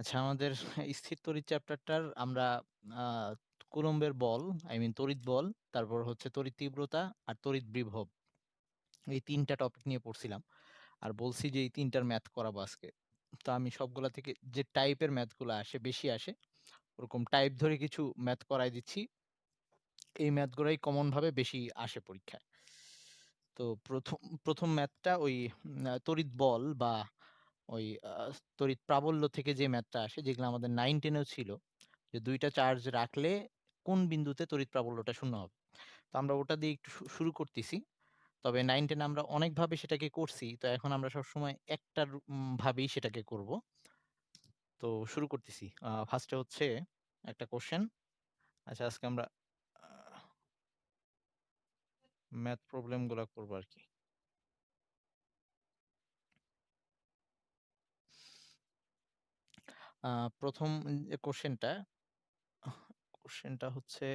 আচ্ছা, আমাদের স্থির তড়িৎ চ্যাপ্টারটার আমরা আ কুলম্বের বল, তড়িৎ বল, তারপর হচ্ছে তড়িৎ তীব্রতা আর তড়িৎ বিভব। এই ৩ টা টপিক নিয়ে পড়ছিলাম। আর বলছি যে এই ৩ টার ম্যাথ করাবো আজকে। তো আমি সবগুলা থেকে যে টাইপের ম্যাথ গুলা বেশি আসে, ওরকম টাইপ ধরে কিছু ম্যাথ করায় দিচ্ছি। এই ম্যাথ গুলাই কমন ভাবে বেশি আসে পরীক্ষায়। তো ১ম ম্যাথটা ওই তড়িৎ বল বা ওই আ তড়িৎ প্রাবল্য থেকে যে ম্যাথটা আসে, যেগুলো আমাদের 9-10 এও ছিল। যে ২ টা চার্জ রাখলে কোন বিন্দুতে তড়িৎ প্রাবল্যটা শূন্য হবে। তো আমরা ওটা দিয়ে একটু শুরু করতেছি। তবে 9-10 আমরা অনেকভাবে সেটাকে করছি। তো এখন আমরা সবসময় একটা ভাবেই সেটাকে করব। তো শুরু করতেছি। ফার্স্ট এ হচ্ছে একটা কোয়েশ্চেন। আচ্ছা, আজকে আমরা আ ম্যাথ প্রবলেম গুলা করব আরকি। ১ম যে কোয়েশ্চেনটা হচ্ছে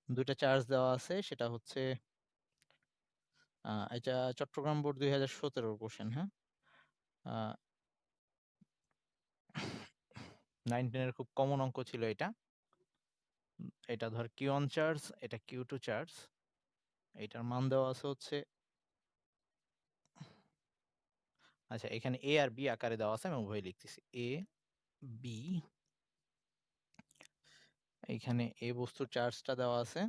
২ টা চার্জ দেওয়া আছে। সেটা হচ্ছে এটা চট্টগ্রাম বোর্ড ২০১৭ র কোয়েশ্চেন, হ্যাঁ? আ 9-10 এর খুব কমন অঙ্ক ছিল এটা। এটা ধর Q1 চার্জ, এটা Q2 চার্জ। এটার মান দেওয়া আছে হচ্ছে, আচ্ছা, এখানে A আর B আকারে দেওয়া আছে, আমি উভয় লিখতেছি। A, B, এইখানে A বস্তুর চার্জটা দেওয়া আছে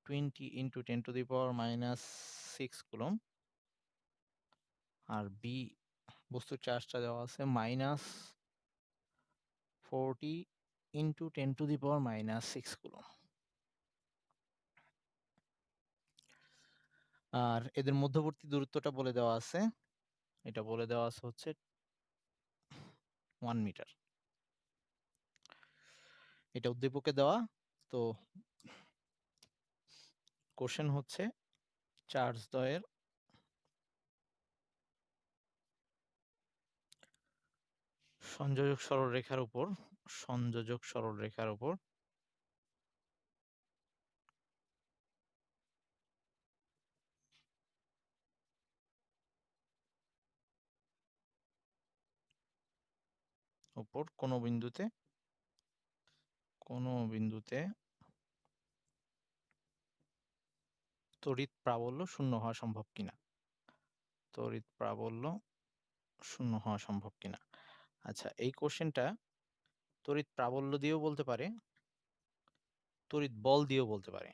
20 × 10⁻⁻6 কুলম্ব। আর B বস্তুর চার্জটা দেওয়া আছে -40 × 10⁻⁻6 কুলম্ব। আর এদের মধ্যবর্তী দূরত্বটা বলে দেওয়া আছে। এটা বলে দেওয়া আছে হচ্ছে 1 মিটার। এটা উদ্দীপকে দেওয়া। তো কোশ্চেন হচ্ছে চার্জ দ্বয়ের সংযোজক সরলরেখার উপর কোনো বিন্দুতে তড়িৎ প্রাবল্য শূন্য হওয়া সম্ভব কিনা। তড়িৎ প্রাবল্য শূন্য হওয়া সম্ভব কিনা। আচ্ছা, এই কোশ্চেনটা তড়িৎ প্রাবল্য দিয়েও বলতে পারে, তড়িৎ বল দিয়েও বলতে পারে।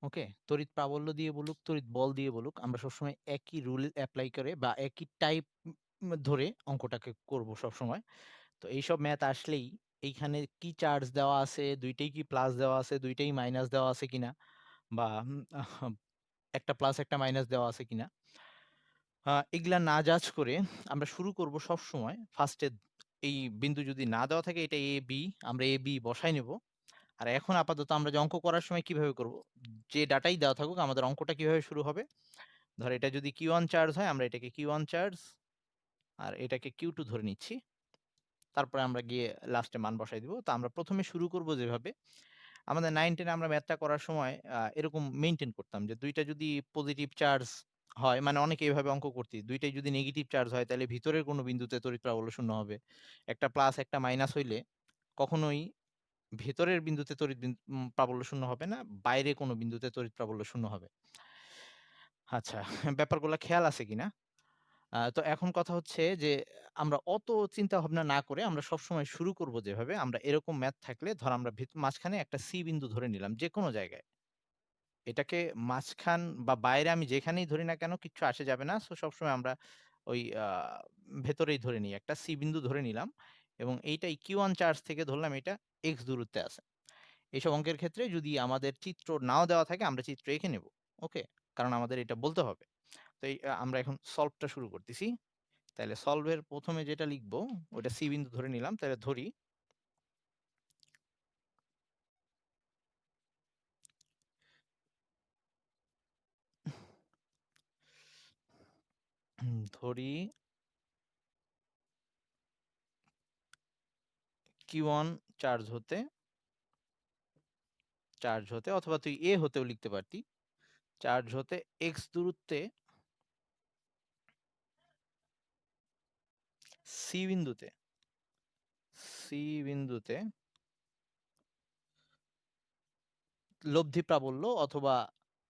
ওকে? তড়িৎ প্রাবল্য দিয়ে বলুক, তড়িৎ বল দিয়ে বলুক, আমরা সবসময় একই রুল এপ্লাই করে বা একই টাইপ ধরে অঙ্কটাকে করব সবসময়। তো এইসব ম্যাথ আসলেই এইখানে কি চার্জ দেওয়া আছে, ২ টাই কি প্লাস দেওয়া আছে, ২ টাই মাইনাস দেওয়া আছে কিনা, বা একটা প্লাস একটা মাইনাস দেওয়া আছে কিনা, এগুলা না জাজ করে আমরা শুরু করব সবসময় ফার্স্টে। এই বিন্দু যদি না দেওয়া থাকে, এটা A, B, আমরা A, B বসায় নেব। আর এখন আপাতত আমরা যে অঙ্ক করার সময় কিভাবে করব? যে ডাটাই দেওয়া থাকুক, আমাদের অঙ্কটা কিভাবে শুরু হবে? ধর এটা যদি Q1 চার্জ হয়, আমরা এটাকে Q1 চার্জ আর এটাকে Q2 ধরে নিচ্ছি। তারপরে আমরা গিয়ে লাস্টে মান বসায় দিব। তো আমরা ১ম এ শুরু করব যেভাবে, আমাদের 9-10 এ আমরা ম্যাথটা করার সময় এরকম মেইনটেইন করতাম যে ২ টা যদি পজিটিভ চার্জ হয়, মানে অনেকে এভাবে অঙ্ক করতি। ২ টাই যদি নেগেটিভ চার্জ হয়, তাহলে ভিতরের কোনো বিন্দুতে তড়িৎ প্রাবল্য শূন্য হবে। একটা প্লাস একটা মাইনাস হইলে কখনোই ভেতরের বিন্দুতে প্রাবল্য শূন্য হবে না, বাইরে কোনো বিন্দুতে তড়িৎ প্রাবল্য শূন্য হবে। আচ্ছা, ব্যাপারগুলা খেয়াল আছে কিনা? তো এখন কথা হচ্ছে যে আমরা অত চিন্তা ভাবনা না করে আমরা সবসময় শুরু করব যেভাবে, আমরা এরকম ম্যাথ থাকলে ধর আমরা মাঝখানে একটা C বিন্দু ধরে নিলাম যেকোনো জায়গায়। এটাকে মাঝখান বা বাইরে আমি যেখানেই ধরি না কেন কিচ্ছু আসে যাবে না। সো সবসময় আমরা ওই ভেতরেই ধরে নিই। একটা C বিন্দু ধরে নিলাম এবং এইটাই Q1 চার্জ থেকে ধরলাম এটা x দূরত্বে আছে। এইসব অঙ্কের ক্ষেত্রে যদি আমাদের চিত্র নাও দেওয়া থাকে, আমরা চিত্র এঁকে নেব। ওকে? কারণ আমাদের এটা বলতে হবে। তো এই আমরা এখন সলভটা শুরু করতেছি। তাইলে সলভের ১ম এ যেটা লিখব, ওইটা C বিন্দু ধরে নিলাম। তাহলে ধরি Q1 চার্জ হতে অথবা তুই A হতেও লিখতে পারতি। চার্জ হতে x দূরত্বে সি বিন্দুতে সি বিন্দুতে লব্ধি প্রাবল্য অথবা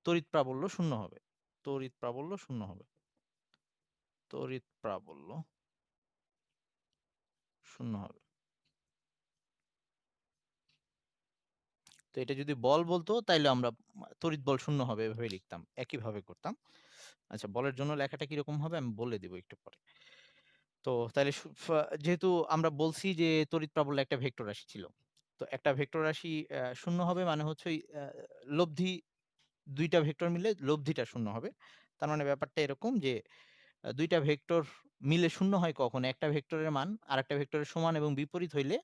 তড়িৎ প্রাবল্য শূন্য হবে। তড়িৎ প্রাবল্য শূন্য হবে। তড়িৎ প্রাবল্য শূন্য হবে। তো এটা যদি বল বলতো তাইলে আমরা তড়িৎ বল শূন্য হবে এভাবে লিখতাম, একইভাবে করতাম। আচ্ছা, বলের জন্য লেখাটা কিরকম হবে আমি বলে দিব একটু পরে। তো তাহলে যেহেতু আমরা বলছি যে তড়িৎ প্রাবল্য একটা ভেক্টর রাশি ছিল, তো একটা ভেক্টর রাশি শূন্য হবে মানে হচ্ছে ওই লব্ধি, দুইটা ভেক্টর মিলে লব্ধিটা শূন্য হবে। তার মানে ব্যাপারটা এরকম যে দুইটা ভেক্টর মিলে শূন্য হয় কখন, একটা ভেক্টরের মান আরেকটা ভেক্টরের সমান এবং বিপরীত হইলে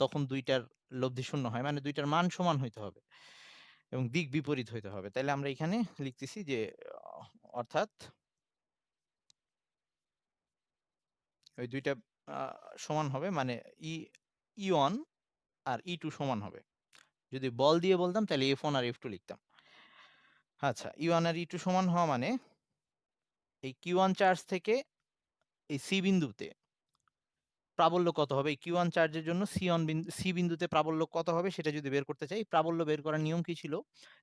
তখন দুইটার লব্ধি শূন্য হয়, মানে দুইটার মান সমান হইতে হবে এবং দিক বিপরীত হইতে হবে। তাহলে আমরা এখানে লিখতেছি যে অর্থাৎ ওই দুইটা সমান হবে, মানে ই1 আর ই2 সমান হবে। যদি বল দিয়ে বলতাম তাহলে F1 আর F2 লিখতাম। আচ্ছা, ই1 আর ই2 সমান হওয়া মানে এই Q1 চার্জ থেকে এই সি বিন্দুতে প্রাবল্য কত হবে, Q1 চার্জের জন্য সি বিন্দুতে প্রাবল্য কত হবে সেটা যদি বের করতে চাই, প্রাবল্য বের করার নিয়ম কি ছিল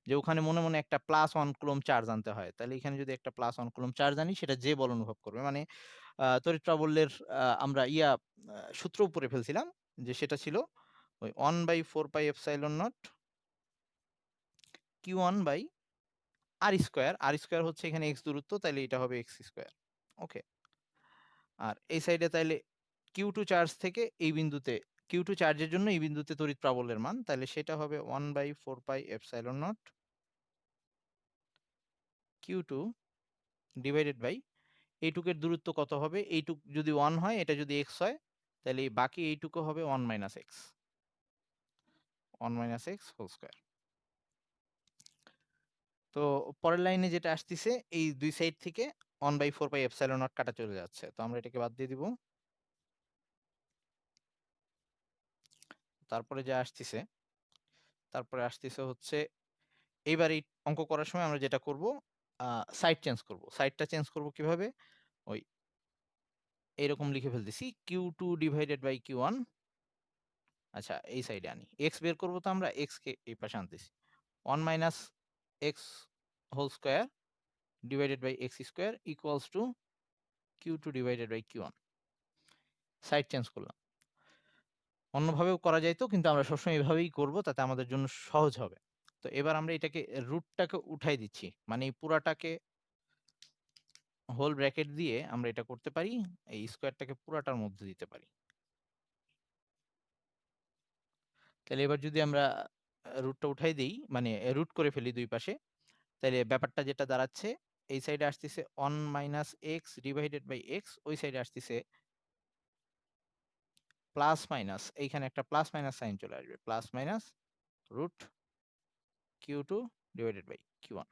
যে ওখানে মনে মনে একটা +1 কুলম্ব চার্জ আনতে হয়। তাহলে এখানে যদি একটা +1 কুলম্ব চার্জ আনি সেটা যে বল অনুভব করবে, মানে তড়িৎ প্রাবল্যের আমরা সূত্র উপরে ফেলছিলাম যে সেটা ছিল ওই 1/4πε0 Q1 by R square. R square হচ্ছে এখানে এক্স দূরত্ব, তাহলে এটা হবে এক্স স্কোয়ার। ওকে, আর এই সাইডে তাইলে Q2 চার্জ থেকে এই বিন্দুতে, Q2 চার্জের জন্য এই বিন্দুতে তড়িৎ প্রাবল্যের মান, তাহলে সেটা হবে 1/4πε0 Q2 ডিভাইডেড বাই এইটুকের দূরত্ব কত হবে, এইটুক যদি 1 হয়, এটা যদি x হয়, তাহলে এই বাকি এইটুকু হবে 1 minus x, 1 minus x whole square. তো পরের লাইনে যেটা আসতেছে, এই দুই সাইড থেকে 1/4πε0 কাটা চলে যাচ্ছে, তো আমরা এটাকে বাদ দিয়ে দিব। তারপরে যা আসতেছে, তারপরে আসতেছে হচ্ছে এইবার এই অঙ্ক করার সময় আমরা যেটা করব, সাইড চেঞ্জ করব। সাইডটা চেঞ্জ করব কিভাবে, ওই এরকম লিখে ফেলতেছি Q2 ডিভাইডেড বাই Q1। আচ্ছা, এই সাইডে আনি, এক্স বের করবো, তো আমরা এক্স কে এই পাশে আনতেছি, 1 minus x whole square divided by x square equals to Q2 divided by Q1। Side change করলাম। অন্যভাবেও করা যাইতো, কিন্তু আমরা সবসময় এভাবেই করব, তাতে আমাদের জন্য সহজ হবে। তো এবার আমরা এটাকে রুটটাকে উঠাই দিচ্ছি, মানে এই পুরাটাকে হোল ব্র্যাকেট দিয়ে আমরা এটা করতে পারি, এই স্কোয়ারটাকে পুরাটার মধ্যে দিতে পারি। তাহলে এবার যদি আমরা রুটটা উঠাই দিই, মানে রুট করে ফেলি দুই পাশে, তাহলে ব্যাপারটা যেটা দাঁড়াচ্ছে, এই সাইডে আসতেছে 1 minus x divided by x, ওই সাইডে আসতেছে প্লাস মাইনাস, এইখানে একটা প্লাস মাইনাস সাইন চলে আসবে, plus minus root Q2 divided by Q1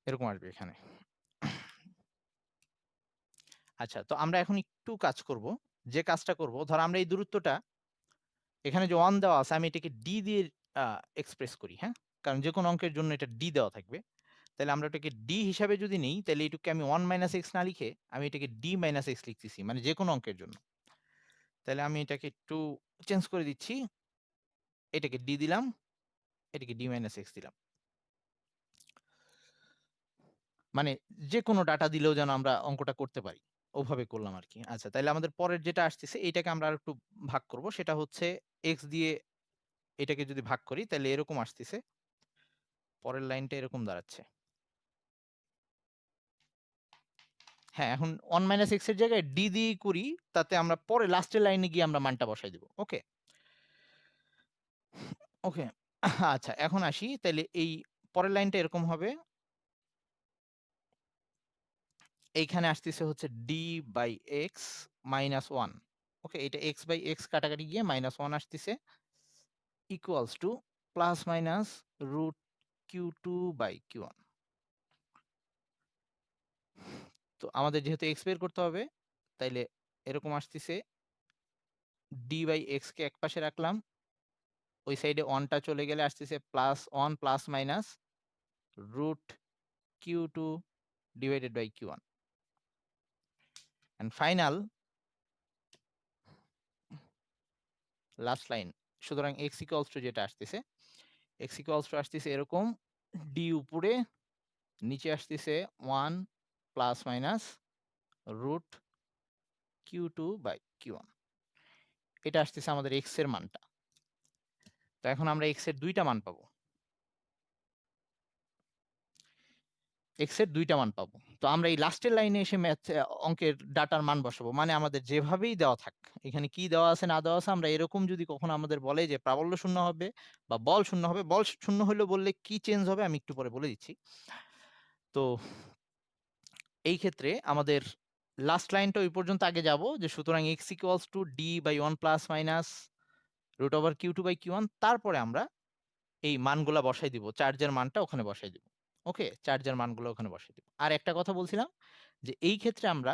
এরকম আসবে এখানে। আচ্ছা, তো আমরা এখন একটু কাজ করব, যে কাজটা করব, ধর আমরা এই দূরত্বটা এখানে যে 1 দেওয়া আছে আমি এটাকে d দিয়ে এক্সপ্রেস করি, হ্যাঁ, কারণ যে কোনো অঙ্কের জন্য এটা d দেওয়া থাকবে। তাহলে আমরা এটাকে d হিসাবে যদি নেই, তাহলে এটুকু আমি 1 মাইনাস এক্স না লিখে আমি এটাকে d মাইনাস এক্স লিখতেছি, মানে যে কোনো অঙ্কের জন্য। তাহলে আমি এটাকে একটু চেঞ্জ করে দিচ্ছি, এটাকে d দিলাম, এটাকে d মাইনাস এক্স দিলাম, মানে যে কোনো ডাটা দিলেও যেন আমরা অঙ্কটা করতে পারি, ওভাবে করলাম আর কি। আচ্ছা, তাহলে আমাদের পরের যেটা আসতেছে এইটাকে আমরা আর একটু ভাগ করব, সেটা হচ্ছে এক্স দিয়ে এটাকে যদি ভাগ করি তাহলে এরকম আসতেছে, পরের লাইনটা এরকম দাঁড়াচ্ছে। হ্যাঁ, এখন 1 মাইনাস এক্স এর জায়গায় d দিয়েই করি, তাতে আমরা পরে লাস্টের লাইনে গিয়ে আমরা মানটা বসাই দিব। ওকে ওকে আচ্ছা, এখন আসি, তাহলে এই পরের লাইনটা এরকম হবে, এইখানে আসতেছে হচ্ছে d by x minus one. Okay, এটা এক্স বাই এক্স কাটাকাটি গিয়ে মাইনাস ওয়ান আসতেছে, equals to plus minus root Q2 by Q1। তো আমাদের যেহেতু এক্স বের করতে হবে, তাইলে এরকম আসতেছে, d বাই এক্স কে এক পাশে রাখলাম, ওই সাইডে ওয়ানটা চলে গেলে আসতেছে plus one plus minus root Q2 divided by Q1। And final last line. সুতরাং x ইকুয়ালস টু যেটা আসতেছে, x ইকুয়ালস টু আসতেছে এরকম, d উপরে, নিচে আসতেছে 1 plus minus root q2 by q1। এটা আসতেছে আমাদের x এর মানটা। তো এখন আমরা x এর দুইটা মান পাবো। x এর দুইটা মান পাবো। তো আমরা এই লাস্টের লাইনে এসে অঙ্কের ডাটার মান বসাবো। মানে আমাদের যেভাবেই দেওয়া থাক, এখানে কি দেওয়া আছে না দেওয়া আছে, আমরা এরকম যদি কখনো আমাদের বলে যে প্রাবল্য শূন্য হবে বা বল শূন্য হবে, বল শূন্য হইলেও বললে কি চেঞ্জ হবে আমি একটু পরে বলে দিচ্ছি। তো এই ক্ষেত্রে আমাদের লাস্ট লাইনটা ওই পর্যন্ত আগে যাব যে সুতরাং x equals to d by 1 plus minus root over q2 by q1। তারপরে আমরা এই মানগুলা বসাই দিব, চার্জের মানটা ওখানে বসাই দিব। ওকে, চার্জের মানগুলো ওখানে বসাই দিব। আর একটা কথা বলছিলাম যে এই ক্ষেত্রে আমরা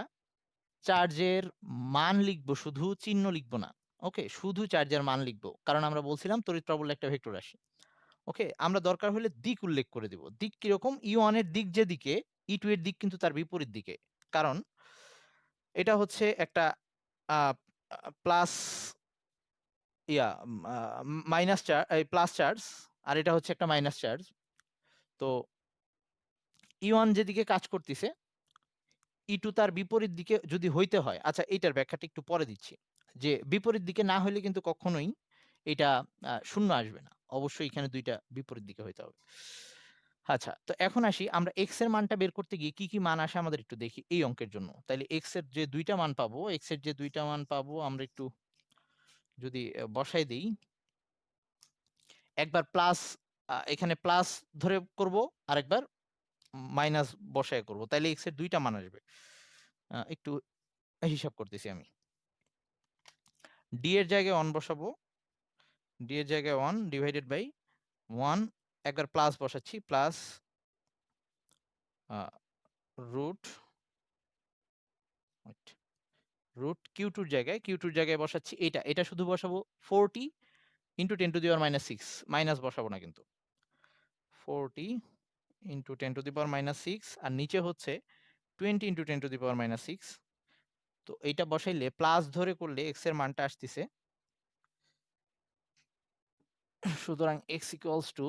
চার্জের মান লিখবো, শুধু চিহ্ন লিখবো না। ওকে, শুধু চার্জের মান লিখবো, কারণ আমরা বলছিলাম তড়িৎ প্রাবল্য একটা ভেক্টর রাশি। ওকে, আমরা দরকার হলে দিক উল্লেখ করে দিব। দিক কিরকম? E1 এর দিক যেদিকে, E2 এর দিক কিন্তু তার বিপরীত দিকে। কারণ এটা হচ্ছে একটা plus minus charge, plus charge, আর এটা হচ্ছে একটা মাইনাস চার্জ। তো E1 যেদিকে কাজ করতেছে, E2 তার বিপরীত দিকে যদি হইতে হয়, আচ্ছা এইটার ব্যাখ্যাটা একটু পরে দিচ্ছি, যে বিপরীত দিকে না হইলে কিন্তু কখনোই এটা শূন্য আসবে না, অবশ্যই এখানে দুইটা বিপরীত দিকে হইতে হবে। আচ্ছা, তো এখন আসি আমরা x এর মানটা বের করতে গিয়ে কি কি মান আসে আমাদের একটু দেখি এই অঙ্কের জন্য। তাইলে x এর যে দুইটা মান পাবো, আমরা একটু যদি বসাই দিই, একবার প্লাস, এখানে প্লাস ধরে করব, আরেকবার মাইনাস বসায় করব, তাইলে x এর দুইটা মান আসবে। একটু হিসাব করতেছি আমি। d এর জায়গায় 1 বসাবো, d এর জায়গায় 1 ডিভাইডেড বাই 1, একবার প্লাস বসাচ্ছি, প্লাস রুট রুট কিউ টুর জায়গায় বসাচ্ছি এটা শুধু বসাবো 40 into 10 to the power minus 6, minus বসাবো না কিন্তু, 40 into 10 to the power minus 6, আর নিচে হচ্ছে 20 into 10 to the power minus 6। তো এইটা বসাইলে প্লাস ধরে করলে x এর মানটা আসতেছে, সুতরাং x ইকুয়ালস টু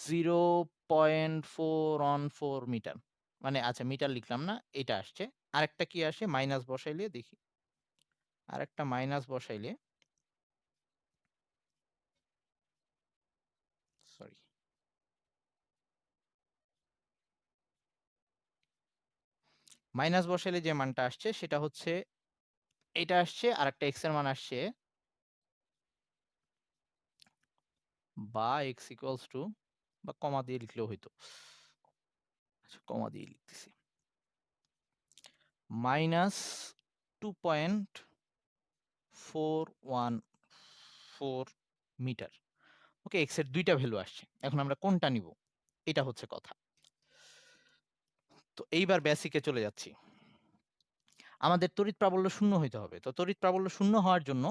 0.414 মিটার। মানে আচ্ছা মিটার লিখলাম না, এটা আসছে। আরেকটা কি আসে, মাইনাস বসাইলে দেখি, আরেকটা মাইনাস বসাইলে, সরি, মাইনাস বসাইলে যে মানটা আসছে সেটা হচ্ছে এটা আসছে, আর একটা এক্স এর মান আসছে, বা এক্স ইকুয়ালস টু, বা কমা দিয়ে লিখলেও হইতো, আচ্ছা কমা দিয়ে লিখতেছি, মাইনাস 2.414 মিটার। ওকে, এক্স এর দুইটা ভ্যালু আসছে, এখন আমরা কোনটা নিব এটা হচ্ছে কথা। তো এইবার বেসিকে চলে যাচ্ছি। আমাদের তড়িৎ প্রাবল্য শূন্য হইতে হবে। তো তড়িৎ প্রাবল্য শূন্য হওয়ার জন্য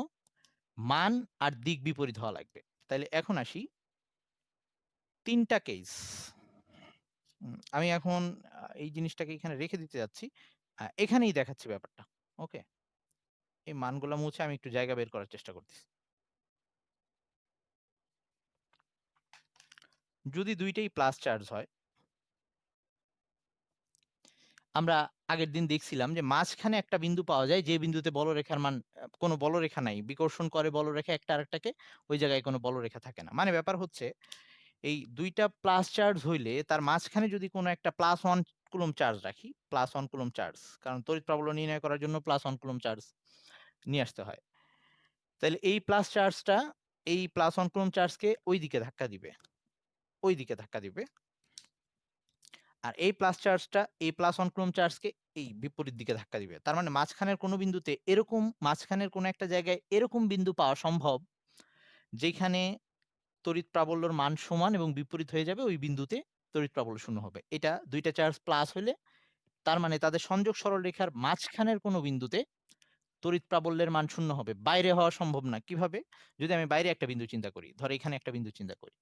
মান আর দিক বিপরীত হওয়া লাগবে। তাইলে এখন আসি তিনটা কেস। আমি এখন এই জিনিসটাকে এখানে রেখে দিতে যাচ্ছি, এখানেই দেখাচ্ছি ব্যাপারটা। ওকে, এই মানগুলো মুছে আমি একটু জায়গা বের করার চেষ্টা করতেছি। যদি দুইটাই প্লাস চার্জ হয়, আমরা আগের দিন দেখছিলাম যে মাঝখানে একটা বিন্দু পাওয়া যায়, যে বিন্দুতে বলরেখার মান, কোনো বলরেখা নাই, বিকর্ষণ করে বলরেখা একটা আরেকটাকে, ওই জায়গায় কোনো বলরেখা থাকে না। মানে ব্যাপার হচ্ছে এই দুইটা প্লাস চার্জ হইলে তার মাঝখানে যদি কোনো একটা প্লাস 1 কুলম্ব চার্জ রাখি, প্লাস 1 কুলম্ব চার্জ, কারণ তড়িৎ প্রাবল্য নির্ণয় করার জন্য প্লাস 1 কুলম্ব চার্জ নিয়ে আসতে হয়। তাহলে এই প্লাস চার্জটা এই প্লাস 1 কুলম্ব চার্জকে ওই দিকে ধাক্কা দিবে, ওই দিকে ধাক্কা দিবে, আর এই প্লাস চার্জটা এই প্লাস 1 কুলম্ব চার্জকে এই বিপরীত দিকে ধাক্কা দিবে। তার মানে মাঝখানের কোনো বিন্দুতে এরকম, মাঝখানের কোনো একটা জায়গায় এরকম বিন্দু পাওয়া সম্ভব যেখানে তড়িৎ প্রাবল্যর মান সমান এবং বিপরীত হয়ে যাবে, ওই বিন্দুতে তড়িৎ প্রাবল্য শূন্য হবে। এটা দুইটা চার্জ প্লাস হলে, তার মানে তাদের সংযোগ সরলরেখার মাঝখানের কোনো বিন্দুতে তড়িৎ প্রাবল্যের মান শূন্য হবে। বাইরে হওয়া সম্ভব না। কিভাবে? যদি আমি বাইরে একটা বিন্দু চিন্তা করি, ধর এখানে একটা বিন্দু চিন্তা করি,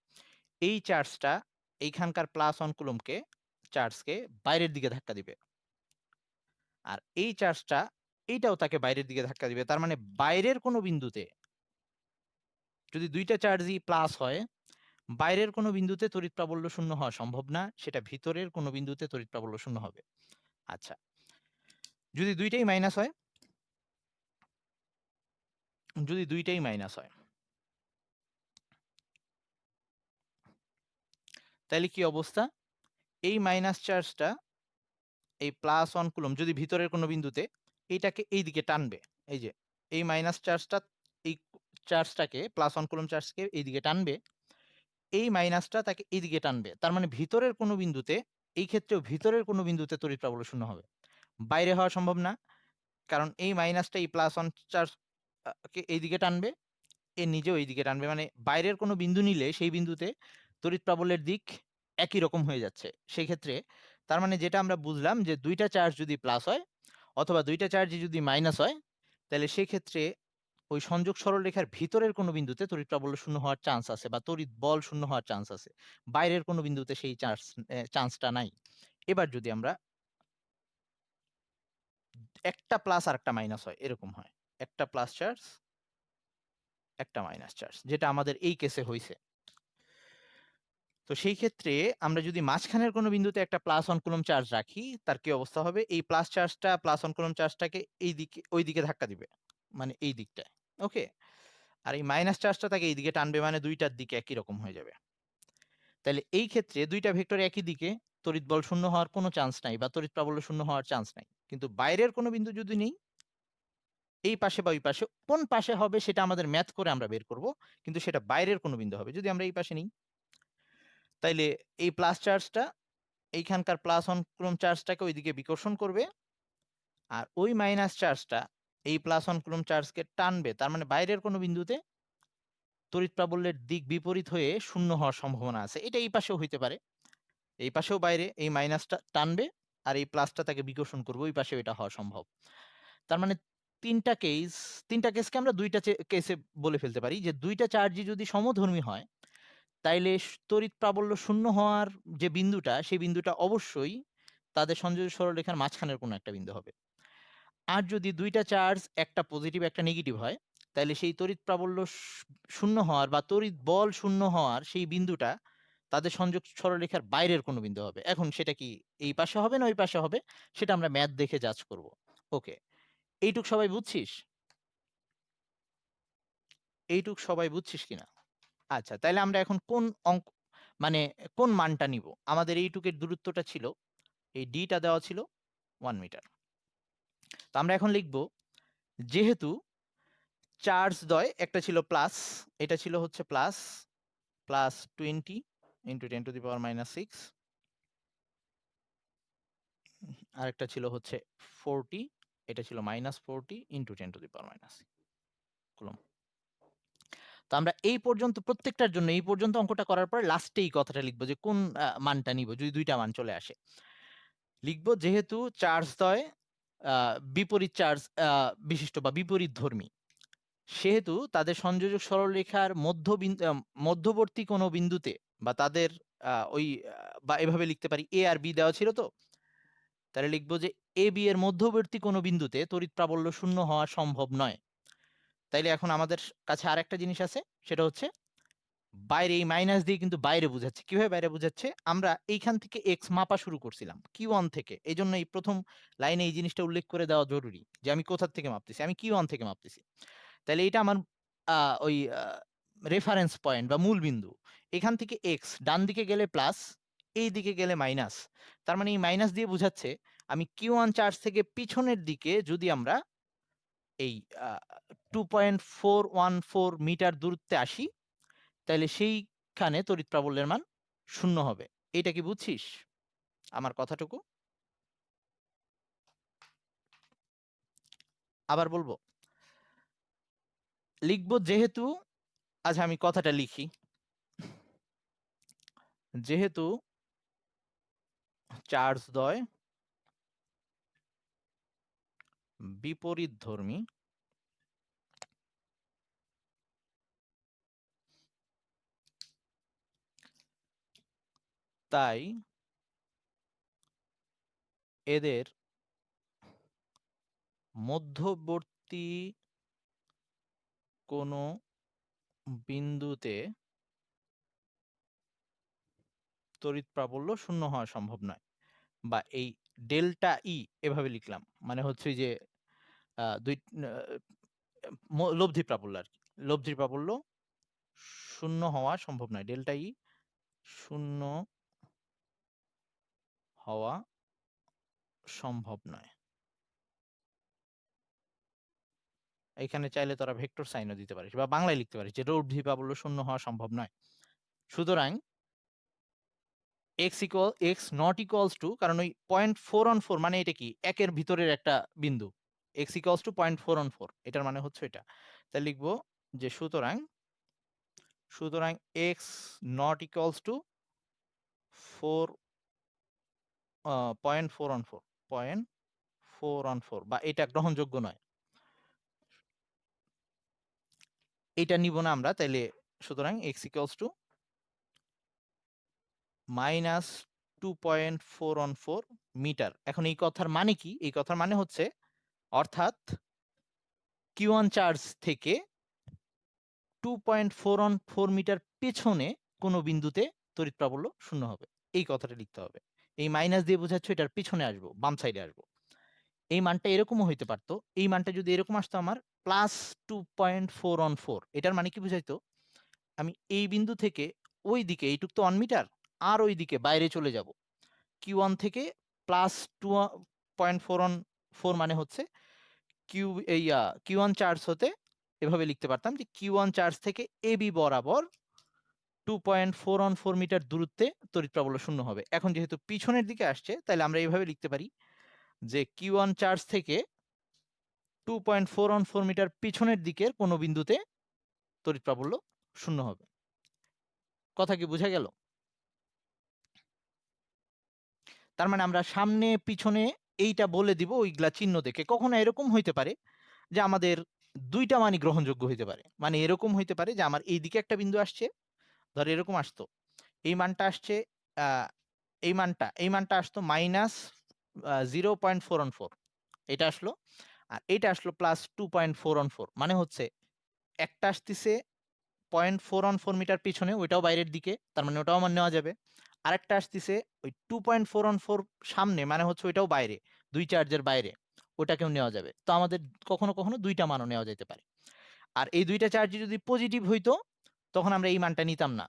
এই চার্জটা এইখানকার প্লাস 1 কুলম্বকে, চার্জকে বাইরের দিকে ধাক্কা দিবে। আর এই চার্জটা এইটাও তাকে বাইরের দিকে ধাক্কা দিবে। তার মানে বাইরের কোনো বিন্দুতে যদি দুইটা চার্জই প্লাস হয়, বাইরের কোনো বিন্দুতে তড়িৎ প্রাবল্য শূন্য হওয়া সম্ভব না, সেটা ভিতরের কোনো বিন্দুতে তড়িৎ প্রাবল্য শূন্য হবে। আচ্ছা, যদি দুইটাই মাইনাস হয়, যদি দুইটাই মাইনাস হয় তাহলে কি অবস্থা? এই মাইনাস চার্জটা এই +1 কুলম্ব যদি ভিতরের কোনো বিন্দুতে এইটাকে এইদিকে টানবে। এই যে এই মাইনাস চার্জটা এই চার্জটাকে +1 কুলম্ব চার্জকে এইদিকে টানবে। এই মাইনাসটা তাকে এইদিকে টানবে। তার মানে ভিতরের কোনো বিন্দুতে, এই ক্ষেত্রেও ভিতরের কোনো বিন্দুতে তড়িৎ প্রাবল্য শূন্য হবে। বাইরে হওয়া সম্ভব না। কারণ এই মাইনাসটা এই +1 চার্জ কে এইদিকে টানবে, এ নিজেও এইদিকে টানবে। মানে বাইরের কোনো বিন্দু নিলে সেই বিন্দুতে তড়িৎ প্রাবল্যের দিক একই রকম হয়ে যাচ্ছে। সেই ক্ষেত্রে তার মানে যেটা আমরা বুঝলাম যে ২ টা চার্জ যদি প্লাস হয় অথবা ২ টা চার্জই যদি মাইনাস হয়, তাহলে সেক্ষেত্রে ওই সংযোগ সরলরেখার ভিতরের কোনো বিন্দুতে তড়িৎ প্রাবল্য শূন্য হওয়ার চান্স আছে বা তড়িৎ বল শূন্য হওয়ার চান্স আছে। বাইরের কোনো বিন্দুতে সেই চান্সটা নাই। এবার যদি আমরা একটা প্লাস আরেকটা মাইনাস হয়, এরকম হয়। একটা প্লাস চার্জ, একটা মাইনাস চার্জ, যেটা আমাদের এই কেসে হইছে। তো সেই ক্ষেত্রে আমরা যদি মাঝখানের কোনো বিন্দুতে একটা +1 কুলম্ব চার্জ রাখি, তার কি অবস্থা হবে? এই প্লাস চার্জটা +1 কুলম্ব চার্জটাকে এইদিকে ওইদিকে ধাক্কা দিবে। মানে এই দিকটায়। ওকে? আর এই মাইনাস চার্জটা তাকে এইদিকে টানবে, মানে ২ টার দিকে একই রকম হয়ে যাবে। তাইলে এই ক্ষেত্রে ২ টা ভেক্টর একই দিকে, তড়িৎ বল শূন্য হওয়ার কোনো চান্স নাই বা তড়িৎ প্রাবল্য শূন্য হওয়ার চান্স নাই। কিন্তু বাইরের কোনো বিন্দু যদি নেই, এই পাশে বা ওই পাশে, কোন পাশে হবে সেটা আমাদের ম্যাথ করে আমরা বের করব। কিন্তু সেটা বাইরের কোনো বিন্দু হবে। যদি আমরা এই পাশে নিই, তাইলে এই প্লাস চার্জটা এইখানকার +1 কুলম্ব চার্জটাকে ওইদিকে বিকর্ষণ করবে। আর ওই মাইনাস চার্জটা এই +1 কুলম্ব চার্জকে টানবে। তার মানে বাইরের কোনো বিন্দুতে তড়িৎ প্রাবল্যের দিক বিপরীত হয়ে শূন্য হওয়ার সম্ভাবনা আছে। এটা এই পাশেও হইতে পারে। এই পাশেও বাইরে এই মাইনাসটা টানবে আর এই প্লাসটা তাকে বিকর্ষণ করবে। ওই পাশেও এটা হওয়া সম্ভব। তার মানে ৩ টা কেস, ৩ টা কেসকে আমরা ২ টা কেসে বলে ফেলতে পারি যে ২ টা চার্জই যদি সমধর্মী হয়, তাইলে তড়িৎ প্রাবল্য শূন্য হওয়ার যে বিন্দুটা, সেই বিন্দুটা অবশ্যই তাদের সংযোজক সরলরেখার মাঝখানের কোনো একটা বিন্দু হবে। আর যদি ২ টা চার্জ, একটা পজিটিভ একটা নেগেটিভ হয়, তাইলে সেই তড়িৎ প্রাবল্য শূন্য হওয়ার বা তড়িৎ বল শূন্য হওয়ার সেই বিন্দুটা তাদের সংযোগ সরলরেখার বাইরের কোনো বিন্দু হবে। এখন সেটা কি এই পাশে হবে না ওই পাশে হবে, সেটা আমরা ম্যাথ দেখে জাজ করব। ওকে। এইটুক সবাই বুঝছিস? এইটুক সবাই বুঝছিস কিনা? আচ্ছা, তাইলে আমরা এখন কোন অঙ্ক, মানে কোন মানটা নিব? আমাদের এইটুকের দূরত্বটা ছিল, এই d টা দেওয়া ছিল 1 মিটার। তো আমরা এখন লিখব, যেহেতু চার্জ দ্বয়, একটা ছিল প্লাস, এটা ছিল হচ্ছে প্লাস, +20 × 10⁻⁶, আরেকটা ছিল হচ্ছে 40, এটা ছিল -40 × 10⁻⁶ কুলম্ব। তো আমরা এই পর্যন্ত প্রত্যেকটার জন্য এই পর্যন্ত অঙ্কটা করার পরে লাস্টে এই কথাটা লিখব যে কোন মানটা নিব যদি ২ টা মান চলে আসে। লিখব, যেহেতু চার্জদ্বয় বিপরীত চার্জ বিশিষ্ট বা বিপরীতধর্মী, সেহেতু তাদের সংযোজক সরলরেখার মধ্যবর্তী কোনো বিন্দুতে বা তাদের ওই বা এভাবে লিখতে পারি, A আর B দেওয়া ছিল তো? তাহলে লিখব যে AB এর মধ্যবর্তী কোনো বিন্দুতে তড়িৎ প্রাবল্য শূন্য হওয়া সম্ভব নয়। তাইলে এখন আমাদের কাছে আরেকটা জিনিস আছে, সেটা হচ্ছে বাইরে এই মাইনাস দিয়ে কিন্তু বাইরে বুঝাচ্ছে। কিভাবে বাইরে বুঝাচ্ছে? আমরা এইখান থেকে x মাপা শুরু করছিলাম Q1 থেকে। এজন্য এই ১ম লাইনে এই জিনিসটা উল্লেখ করে দেওয়া জরুরি যে আমি কোথা থেকে মাপতেছি। আমি Q1 থেকে মাপতেছি। তাইলে এটা আমার ওই রেফারেন্স পয়েন্ট বা মূল বিন্দু। এখান থেকে x ডান দিকে গেলে প্লাস, এই দিকে গেলে মাইনাস। তার মানে এই মাইনাস দিয়ে বুঝাচ্ছে আমি Q1 চার্জ থেকে পিছনের দিকে যদি আমরা এই 2.414 মিটার দূরত্বে আসি, তাইলে সেইখানে তড়িৎ প্রাবল্যের মান 0 হবে। এইটা কি বুঝছিস আমার কথাটুকু? আবার বলব? লিখব, যেহেতু, আচ্ছা আমি কথাটা লিখি। যেহেতু চার্জদ্বয় বিপরীতধর্মী, তাই এদের মধ্যবর্তী কোনো বিন্দুতে তড়িৎ প্রাবল্য শূন্য হওয়া সম্ভব নয়, বা এই ডেল্টা ই এভাবে লিখলাম, মানে হচ্ছে যে দুই লব্ধি প্রাবল্য আর কি, লব্ধি প্রাবল্য শূন্য হওয়া সম্ভব নয়, ডেল্টা ই শূন্য হওয়া সম্ভব নয়। এখানে চাইলে তোরা ভেক্টর সাইনও দিতে পারিস বা বাংলায় লিখতে পারিস যে লব্ধি প্রাবল্য শূন্য হওয়া সম্ভব নয়। সুতরাং x নট ইকুয়ালস টু, কারণ ওই 0.414 মানে এটা কি একের ভিতরের একটা বিন্দু, x ইকুয়ালস টু 0.414, এটার মানে হচ্ছে এটা। তাই লিখবো যে সুতরাং x নট ইকুয়ালস টু 0.414 বা এটা গ্রহণযোগ্য নয়, এটা নিব না আমরা। তাইলে সুতরাং x ইকুয়ালস টু -2.414 মিটার। এখন এই কথার মানে কি? এই কথার মানে হচ্ছে, অর্থাৎ Q1 চার্জ থেকে 2.414 মিটার পেছনে কোনো বিন্দুতে তড়িৎ প্রাবল্য শূন্য হবে, এই কথাটা লিখতে হবে। এই মাইনাস দিয়ে বোঝাচ্ছ এটার পিছনে আসবো, বাম সাইডে আসবো। এই মানটা এরকমও হইতে পারতো, এই মানটা যদি এরকম আসতো আমার +2.414, এটার মানে কি বুঝাইতো, আমি এই বিন্দু থেকে ওই দিকে, এইটুক তো 1 মিটার, আর ওই দিকে বাইরে চলে যাব, Q1 থেকে +2.414 মানে হচ্ছে Q1 চার্জ হতে এভাবে লিখতে পারতাম যে Q1 চার্জ থেকে AB বরাবর 2.414 মিটার দূরত্বে তড়িৎ প্রাবল্য শূন্য হবে। এখন যেহেতু পিছনের দিকে আসছে, তাহলে আমরা এইভাবে লিখতে পারি যে Q1 চার্জ থেকে 2.414 মিটার পিছনের দিকের কোনো বিন্দুতে তড়িৎ প্রাবল্য শূন্য হবে। কথা কি বোঝা গেল? তার মানে আমরা সামনে পিছনে এইটা বলে দিব ওইগুলা চিহ্ন দেখে। কখনো এরকম হইতে পারে যে আমাদের দুইটা মানই গ্রহণযোগ্য হইতে পারে, মানে এরকম হইতে পারে যে আমার এইদিকে একটা বিন্দু আসছে, ধর এরকম আসতো, এই মানটা আসছে, এই মানটা আসতো -0.414, এটা আসলো, আর এটা আসলো +2.414, মানে হচ্ছে একটা আসতেছে 0.414 মিটার পিছনে, ওইটাও বাইরের দিকে, তার মানে ওটাও আমার নেওয়া যাবে। আরেকটা আসতেছে ওই 2.414 সামনে, মানে হচ্ছে ওইটাও বাইরে, দুই চার্জের বাইরে, ওটাকেও নেওয়া যাবে। তো আমাদের কখনো কখনো দুইটা মানও নেওয়া যেতে পারে। আর এই দুইটা চার্জ যদি পজিটিভ হইতো, তখন আমরা এই মানটা নিতাম না,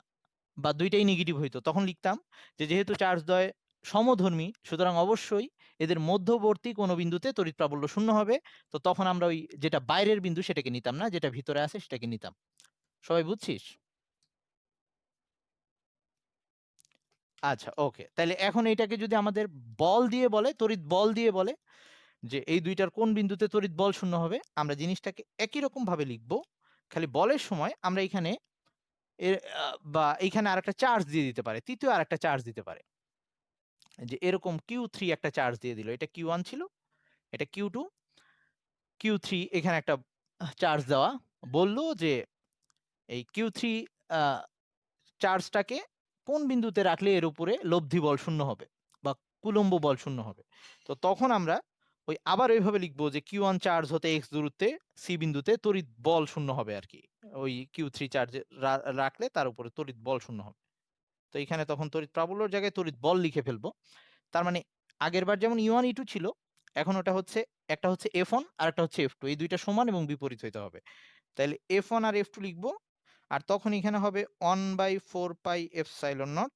বা দুইটাই নেগেটিভ হইতো, তখন লিখতাম যে যেহেতু চার্জদ্বয় সমধর্মী, সুতরাং অবশ্যই এদের মধ্যবর্তী কোনো বিন্দুতে তড়িৎ প্রাবল্য শূন্য হবে। তো তখন আমরা ওই যেটা বাইরের বিন্দু সেটাকে নিতাম না, যেটা ভিতরে আছে সেটাকে নিতাম। সবাই বুঝছিস? আচ্ছা, ওকে। তাহলে এখন এটাকে যদি আমাদের বল দিয়ে বলে, তড়িৎ বল দিয়ে বলে যে এই দুইটার কোন বিন্দুতে তড়িৎ বল শূন্য হবে, আমরা জিনিসটাকে একই রকম ভাবে লিখবো। খালি বলের সময় আমরা এখানে বা এইখানে আরেকটা চার্জ দিয়ে দিতে পারে, তৃতীয় আরেকটা চার্জ দিতে পারে, যে এরকম Q3 একটা চার্জ দিয়ে দিল, এটা Q1 ছিল, এটা Q2, Q3 এখানে একটা চার্জ দেওয়া, বলল যে এই Q3 চার্জটাকে কোন বিন্দুতে রাখলে এর উপরে লব্ধি বল শূন্য হবে বা কুলম্ব বল শূন্য হবে। তো তখন আমরা ওই আবার ওইভাবে লিখবো যে Q1 চার্জ হতে x দূরত্বে সি বিন্দুতে তড়িৎ বল শূন্য হবে আর কি, ওই Q3 চার্জে রাখলে তার উপরে তড়িৎ বল শূন্য হবে। তো এখানে তখন তড়িৎ প্রাবল্যর জায়গায় তড়িৎ বল লিখে ফেলবো। তার মানে আগেরবার যেমন E1 E2 ছিল, এখন ওটা হচ্ছে, একটা হচ্ছে F1 আর একটা হচ্ছে F2, এই দুইটা সমান এবং বিপরীত হইতে হবে। তাহলে F1 আর F2 লিখবো, আর তখন এখানে হবে 1/4πε0,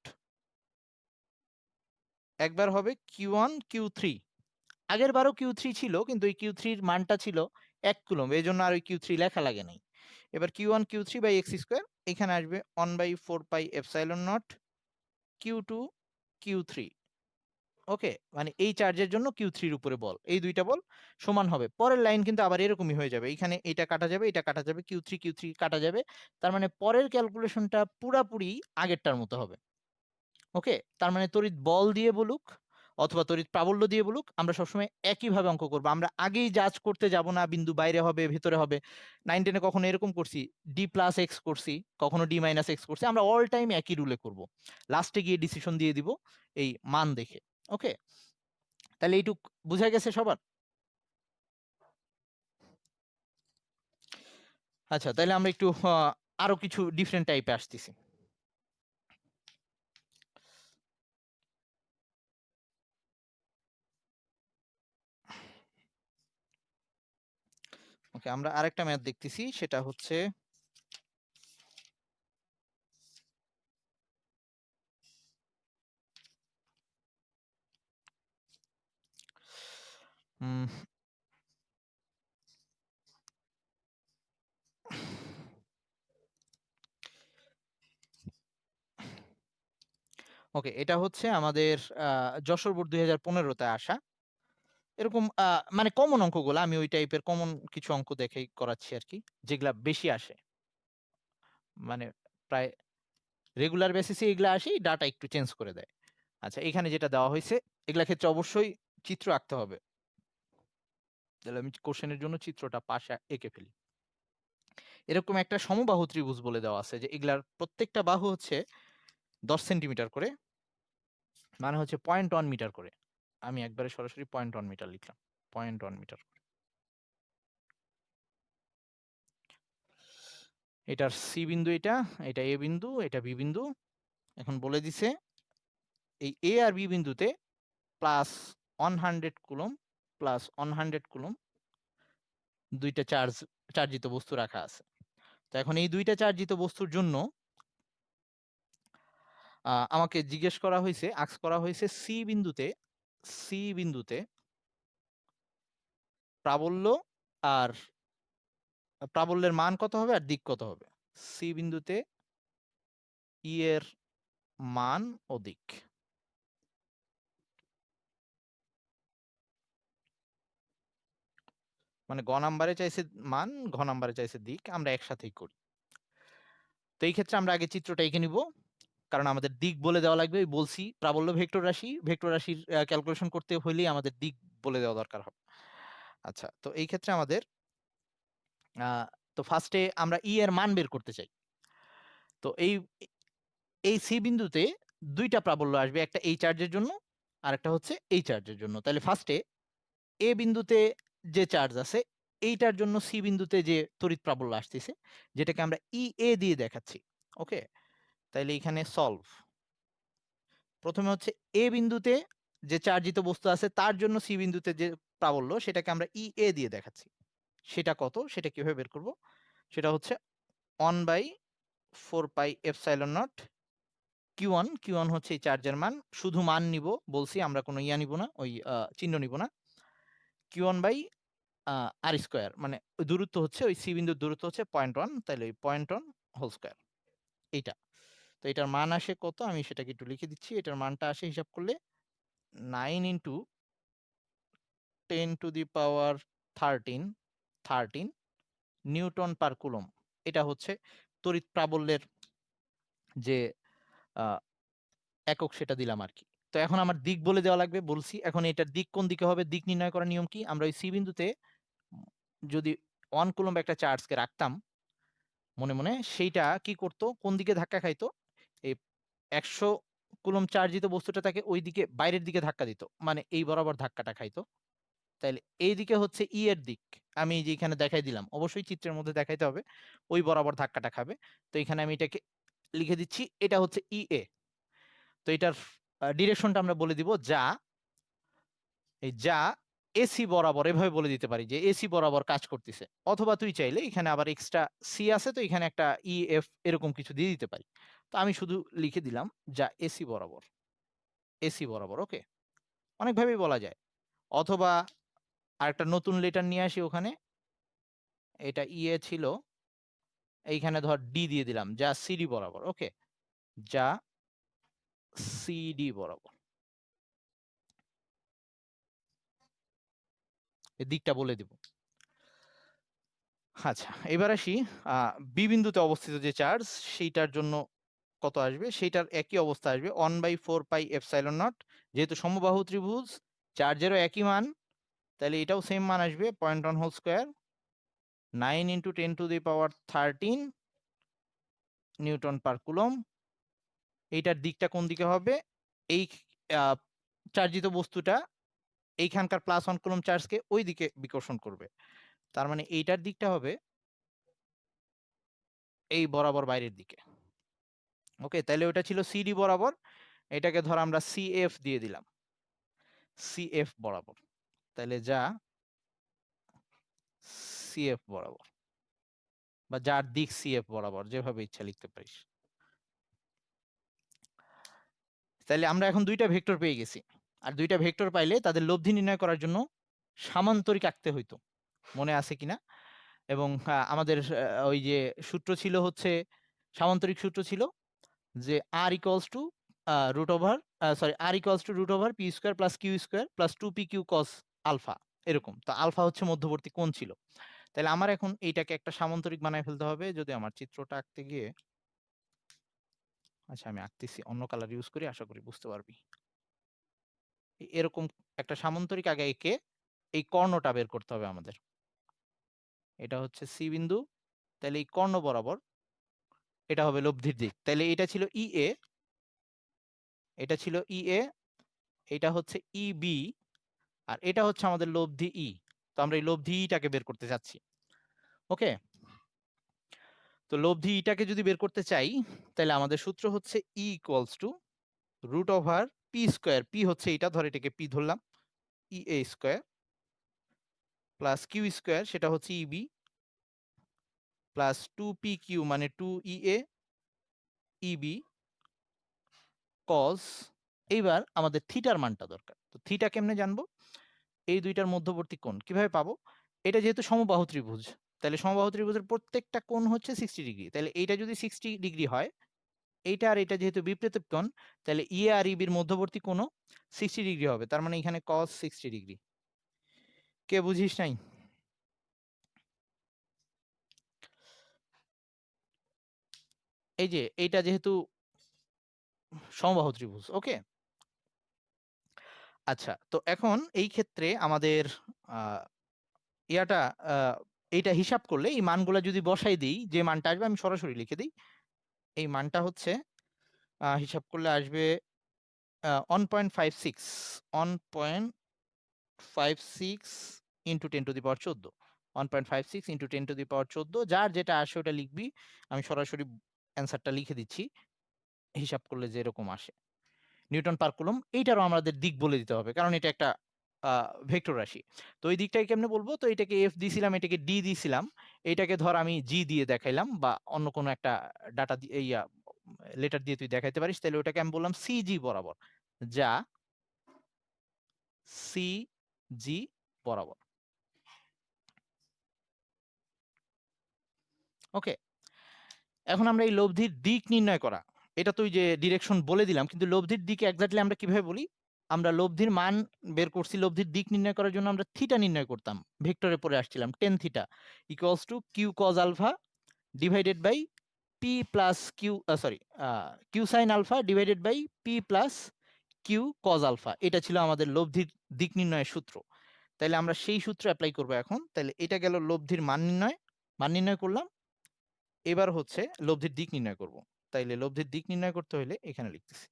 একবার হবে Q1 Q3, আগের বারও Q3 ছিল, কিন্তু এই Q3 এর মানটা ছিল 1 কুলম্ব, এই জন্য আর ওই Q3 লেখা লাগে নাই। এবার Q1 Q3 by x square, এখানে আসবে 1/4πε0 Q2 Q3। ওকে, মানে এই চার্জের জন্য Q3 এর উপরে বল, এই দুইটা বল সমান হবে। পরের লাইন কিন্তু আবার এরকমই হয়ে যাবে, এখানে এটা কাটা যাবে, এটা কাটা যাবে, Q3 Q3 কাটা যাবে, তার মানে পরের ক্যালকুলেশনটা পুরাপুরি আগেরটার মতো হবে। ওকে, তার মানে তড়িৎ বল দিয়ে বলুক অথবা তড়িৎ প্রাবল্য দিয়ে বলুক, আমরা সবসময় একইভাবে অঙ্ক করবো। আমরা আগেই জাজ করতে যাব না বিন্দু বাইরে হবে ভেতরে হবে। 9-10 কখনো এরকম করছি, D+X করছি, কখনো D-X করছি, আমরা অল টাইম একই রুলে করব, লাস্টে গিয়ে ডিসিশন দিয়ে দিব এই মান দেখে। ওকে, তাহলে এইটুক বুঝা গেছে সবার? আচ্ছা, তাইলে আমরা একটু আরো কিছু ডিফারেন্ট টাইপে আসতেছি। ওকে, আমরা আরেকটা ম্যাথ দেখতেছি, সেটা হচ্ছে উম, ওকে, এটা হচ্ছে আমাদের যশোর বোর্ড 2015-তে আসা এরকম মানে কমন অঙ্কগুলো, আমি ওই টাইপের কমন কিছু অঙ্ক দেখেই করাচ্ছি আর কি, যেগুলা বেশি আসে, মানে প্রায় রেগুলার বেসিসে এগুলা আসি, ডাটা একটু চেঞ্জ করে দেয়। আচ্ছা, এখানে যেটা দেওয়া হয়েছে এগুলা ক্ষেত্রে অবশ্যই চিত্র আঁকতে হবে। তাহলে আমি কোশ্চেনের জন্য চিত্রটা পাশে এঁকে ফেলি। এরকম একটা সমবাহু ত্রিভুজ বলে দেওয়া আছে, যে এগুলার প্রত্যেকটা বাহু হচ্ছে 10 সেন্টিমিটার করে, মানে হচ্ছে 0.1 মিটার করে। আমি একবারে সরাসরি 0.1 মিটার লিখলাম, 0.1 মিটার। এটার সি বিন্দু এটা, এটা এ বিন্দু, এটা বি বিন্দু। এখন বলে দিছে এই এ আর বি বিন্দুতে +100 কুলম +100 কুলম দুইটা চার্জিত বস্তু রাখা আছে। তো এখন এই দুইটা চার্জিত বস্তুর জন্য আমাকে জিজ্ঞেস করা হয়েছে, আস্ক করা হয়েছে সি বিন্দুতে প্রাবল্য আর প্রাবল্যের মান কত হবে আর দিক কত হবে। সি বিন্দুতে ই এর মান ও দিক। মানে গ নাম্বারে চাইছে মান, ঘ নাম্বারে চাইছে দিক, আমরা একসাথেই করি। তো এই ক্ষেত্রে আমরা আগে চিত্রটা এঁকে নিব, কারণ আমাদের দিক বলে দেওয়া লাগবে। বলছি প্রাবল্য ভেক্টর রাশির ক্যালকুলেশন করতে হইলেই আমাদের দিক বলে দেওয়া দরকার হবে। আচ্ছা, তো এই ক্ষেত্রে আমাদের তো ফার্স্টে আমরা ই এর মান বের করতে চাই। তো এই এই সি বিন্দুতে দুইটা প্রাবল্য আসবে, একটা এই চার্জের জন্য আর একটা হচ্ছে এই চার্জের জন্য। তাহলে ফার্স্টে এ বিন্দুতে যে চার্জ আছে এইটার জন্য সি বিন্দুতে যে তড়িৎ প্রাবল্য আসতেছে, যেটাকে আমরা ই এ দিয়ে দেখাচ্ছি। ওকে, তাইলে এখানে সলভ। প্রথমে হচ্ছে এ বিন্দুতে যে চার্জিত বস্তু আছে তার জন্য সি বিন্দুতে যে প্রাবল্য, সেটাকে আমরা ই এ দিয়ে দেখাচ্ছি। সেটা কত, সেটা কিভাবে বের করব? সেটা হচ্ছে 1/4πε0 কিউ ওয়ান হচ্ছে এই চার্জের মান, শুধু মান নিব বলছি, আমরা কোনো ইয়া নিব না, ওই চিহ্ন নিব না। Q1/r², মানে ওই দূরত্ব হচ্ছে, ওই সি বিন্দুর দূরত্ব হচ্ছে 0.1, তাহলে ওই 0.1 হোল স্কয়ার এইটা। তো এটার মান আসে কত, আমি সেটাকে একটু লিখে দিচ্ছি। এটার মানটা আসে হিসাব করলে 9 × 10⁻13 নিউটন পার কুলম। এটা হচ্ছে তড়িৎ প্রাবল্যের যে আহ, একক, সেটা দিলাম আর কি। তো এখন আমার দিক বলে দেওয়া লাগবে, বলছি। এখন এটার দিক কোন দিকে হবে, দিক নির্ণয় করার নিয়ম কি? আমরা ওই সি বিন্দুতে যদি 1 কুলম্ব একটা চার্জকে রাখতাম মনে মনে, সেইটা কি করতো, কোন দিকে ধাক্কা খাইতো, এই 100 কুলম্ব চার্জিত বস্তুটা তাকে ওই দিকে বাইরের দিকে ধাক্কা দিত, মানে এই বরাবর ধাক্কাটা খাইতো। তাইলে এই দিকে হচ্ছে ই এর দিক, আমি যে এখানে দেখাই দিলাম, অবশ্যই চিত্রের মধ্যে দেখাইতে হবে, ওই বরাবর ধাক্কাটা খাবে। তো এখানে আমি এটাকে লিখে দিচ্ছি, এটা হচ্ছে ই এ। তো এটার ডিরেকশনটা আমরা বলে দিব যা এসি বরাবর, এভাবে বলে দিতে পারি যে এসি বরাবর কাজ করতেছে। অথবা তুই চাইলে এখানে আবার এক্সট্রা সি আছে, তো এখানে একটা ই এফ এরকম কিছু দিয়ে দিতে পারি। তো আমি শুধু লিখে দিলাম যা এসি বরাবর, এসি বরাবর। ওকে, অনেকভাবেই বলা যায়। অথবা আরেকটা নতুন লেটার নিয়ে আসি ওখানে, এটা ই এ ছিল, এইখানে ধর ডি দিয়ে দিলাম, যা সিডি বরাবর। ওকে, যা সিডি বরাবর, এর দিকটা বলে দিব। আচ্ছা, এবার আসি বি বিন্দুতে অবস্থিত যে চার্জ, সেইটার জন্য কত আসবে, সেইটার একই অবস্থা আসবে 1/4πε0। যেহেতু সমবাহু ত্রিভুজ, চার্জেরও একই মান, তাহলে এটাও সেম মান আসবে, 0.1 whole square, 9 × 10⁻13 newton per coulomb. এইটার দিকটা কোন দিকে হবে, এই চার্জিত বস্তুটা এইখানকার +1 কুলম চার্জকে ওই দিকে বিকর্ষণ করবে। তার মানে এইটার দিকটা হবে এই বরাবর বাইরের দিকে। ওকে, তাহলে ওটা ছিল সিডি বরাবর, এটাকে ধর আমরা সিএফ দিয়ে দিলাম, সিএফ বরাবর, তাহলে যা সিএফ বরাবর, বা যার দিক সিএফ বরাবর, যেভাবে ইচ্ছা লিখতে পারিস। তাহলে আমরা এখন দুইটা ভেক্টর পেয়ে গেছি, আর দুইটা ভেক্টর পাইলে তাদের লব্ধি নির্ণয় করার জন্য সামান্তরিক আঁকতে হইতো, মনে আছে কিনা? এবং আমাদের ওই যে সূত্র ছিল হচ্ছে, সামান্তরিক সূত্র ছিল যে R equals to root over R equals to root over P square plus Q square plus 2p Q cos alpha, এরকম। তো আলফা হচ্ছে মধ্যবর্তী কোণ ছিল। তাহলে আমার এখন এইটাকে একটা সামান্তরিক বানায় ফেলতে হবে। যদি আমার চিত্রটা আঁকতে গিয়ে, আচ্ছা আমি আঁকতেছি, অন্য কালার ইউজ করি, আশা করি বুঝতে পারবি। এরকম একটা সামান্তরিক আগে এঁকে এই কর্ণটা বের করতে হবে আমাদের। এটা হচ্ছে সি বিন্দু, তাহলে এই কর্ণ বরাবর এটা হবে লব্ধির দিক। তাহলে এটা ছিল ইএ, এটা ছিল ইএ, এটা হচ্ছে ইবি, আর এটা হচ্ছে আমাদের লব্ধি ই। তো আমরা এই লব্ধি ইটাকে বের করতে চাচ্ছি। ওকে, তো লব্ধি ইটাকে যদি বের করতে চাই, তাহলে আমাদের সূত্র হচ্ছে E equals to root over P square, P হচ্ছে এটা, ধর এটাকে পি ধরলাম, E A square plus Q square, সেটা হচ্ছে ইবি, প্লাস 2p কিউ মানে 2 ইবি কজ। এইবার আমাদের থিটার মানটা দরকার। তো থিটা কেমনে জানবো? এই দুইটার মধ্যবর্তী কোণ কিভাবে পাবো? এটা যেহেতু সমবাহু ত্রিভুজ, তাহলে সমবাহু ত্রিভুজের প্রত্যেকটা কোণ হচ্ছে 60 ডিগ্রি। তাহলে এইটা যদি 60 ডিগ্রি হয়, এইটা আর এটা যেহেতু বিপরীত কোণ, তাহলে ই আর ইবির মধ্যবর্তী কোণও 60 ডিগ্রি হবে। তার মানে এখানে cos 60 ডিগ্রি। কে বুঝিস নাই? এই যে এইটা যেহেতু সমবাহু ত্রিভুজ, ওকে। আচ্ছা, তো এখন এই ক্ষেত্রে আমাদের ইয়াটা এইটা হিসাব করলে এই মানগুলা যদি বসাই দিই, যে মানটা আসবে আমি সরাসরি লিখে দিই। এই মানটা হচ্ছে হিসাব করলে আসবে 1.56, 1.56 ইন্টু 10^14, 1.56 ইন্টু 10^14, যার যেটা আসে ওটা লিখবি। আমি সরাসরি অ্যান্সারটা লিখে দিচ্ছি, হিসাব করলে যেরকম আসে নিউটন পার কুলম। এইটারও আমাদের দিক বলে দিতে হবে, কারণ এটা একটা ভেক্টর রাশি। তো এই দিকটাকে কেমনে বলবো? তো এটাকে এফ দিছিলাম, এটাকে ডি দিছিলাম, এটাকে ধর আমি জি দিয়ে দেখাইলাম, বা অন্য কোনো একটা ডাটা ইয়া লেটার দিয়ে তুই দেখাইতে পারিস। তাহলে ওটাকে আমি বললাম সিজি বরাবর, যা সিজি বরাবর। ওকে, এখন আমরা এই লব্ধির দিক নির্ণয় করা, এটা তুই যে ডিরেকশন বলে দিলাম, কিন্তু লব্ধির দিক এক্স্যাক্টলি আমরা কিভাবে বলি? আমরা লব্ধির মান বের করছি, লব্ধির দিক নির্ণয় করার জন্য আমরা থিটা নির্ণয় করতাম, ভেক্টরে পরে আসছিলাম, tan theta equals to Q cos alpha divided by P plus Q, sorry, Q sin alpha divided by P plus Q cos alpha. এটা ছিল আমাদের লব্ধির দিক নির্ণয়ের সূত্র। তাহলে আমরা সেই সূত্র অ্যাপ্লাই করবো এখন। তাহলে এটা গেল লব্ধির মান নির্ণয়, মান নির্ণয় করলাম। এবার হচ্ছে লব্ধির দিক নির্ণয় করব। তাইলে লব্ধির দিক নির্ণয় করতে হলে এখানে লিখতেছি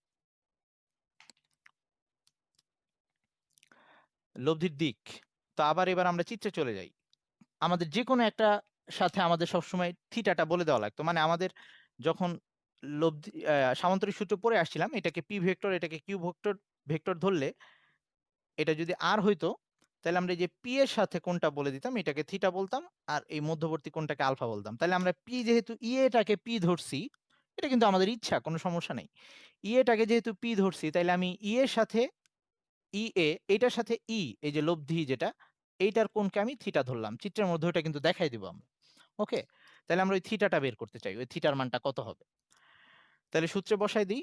লব্ধির দিক। তো আবার এবার আমরা চিত্রে চলে যাই। আমাদের যে কোনো একটা সাথে আমাদের সবসময় থিটাটা বলে দেওয়া লাগতো, মানে আমাদের যখন লব্ধি সামান্তরিক সূত্র পড়ে আসছিলাম, এটাকে পি ভেক্টর, এটাকে কিউ ভেক্টর ভেক্টর ধরলে, এটা যদি আর হইতো, তাহলে আমরা এই যে পি এর সাথে কোনটা বলে দিতাম, এটাকে থিটা বলতাম, আর এই মধ্যবর্তী কোনটাকে আলফা বলতাম। তাহলে আমরা পি যেহেতু এটাকে পি ধরছি, এটা কিন্তু আমাদের ইচ্ছা, কোনো সমস্যা নেই। এটাকে যেহেতু পি ধরছি, তাহলে আমি এর সাথে এটার সাথে এই যে লব্ধি যেটা, এইটার কোণকে আমি থিটা ধরলাম। চিত্রের মধ্যে ওটা কিন্তু দেখাই দিব আমরা। ওকে, তাহলে আমরা ওই থিটাটা বের করতে চাই, ওই থিটার মানটা কত হবে। তাহলে সূত্রে বসাই দিই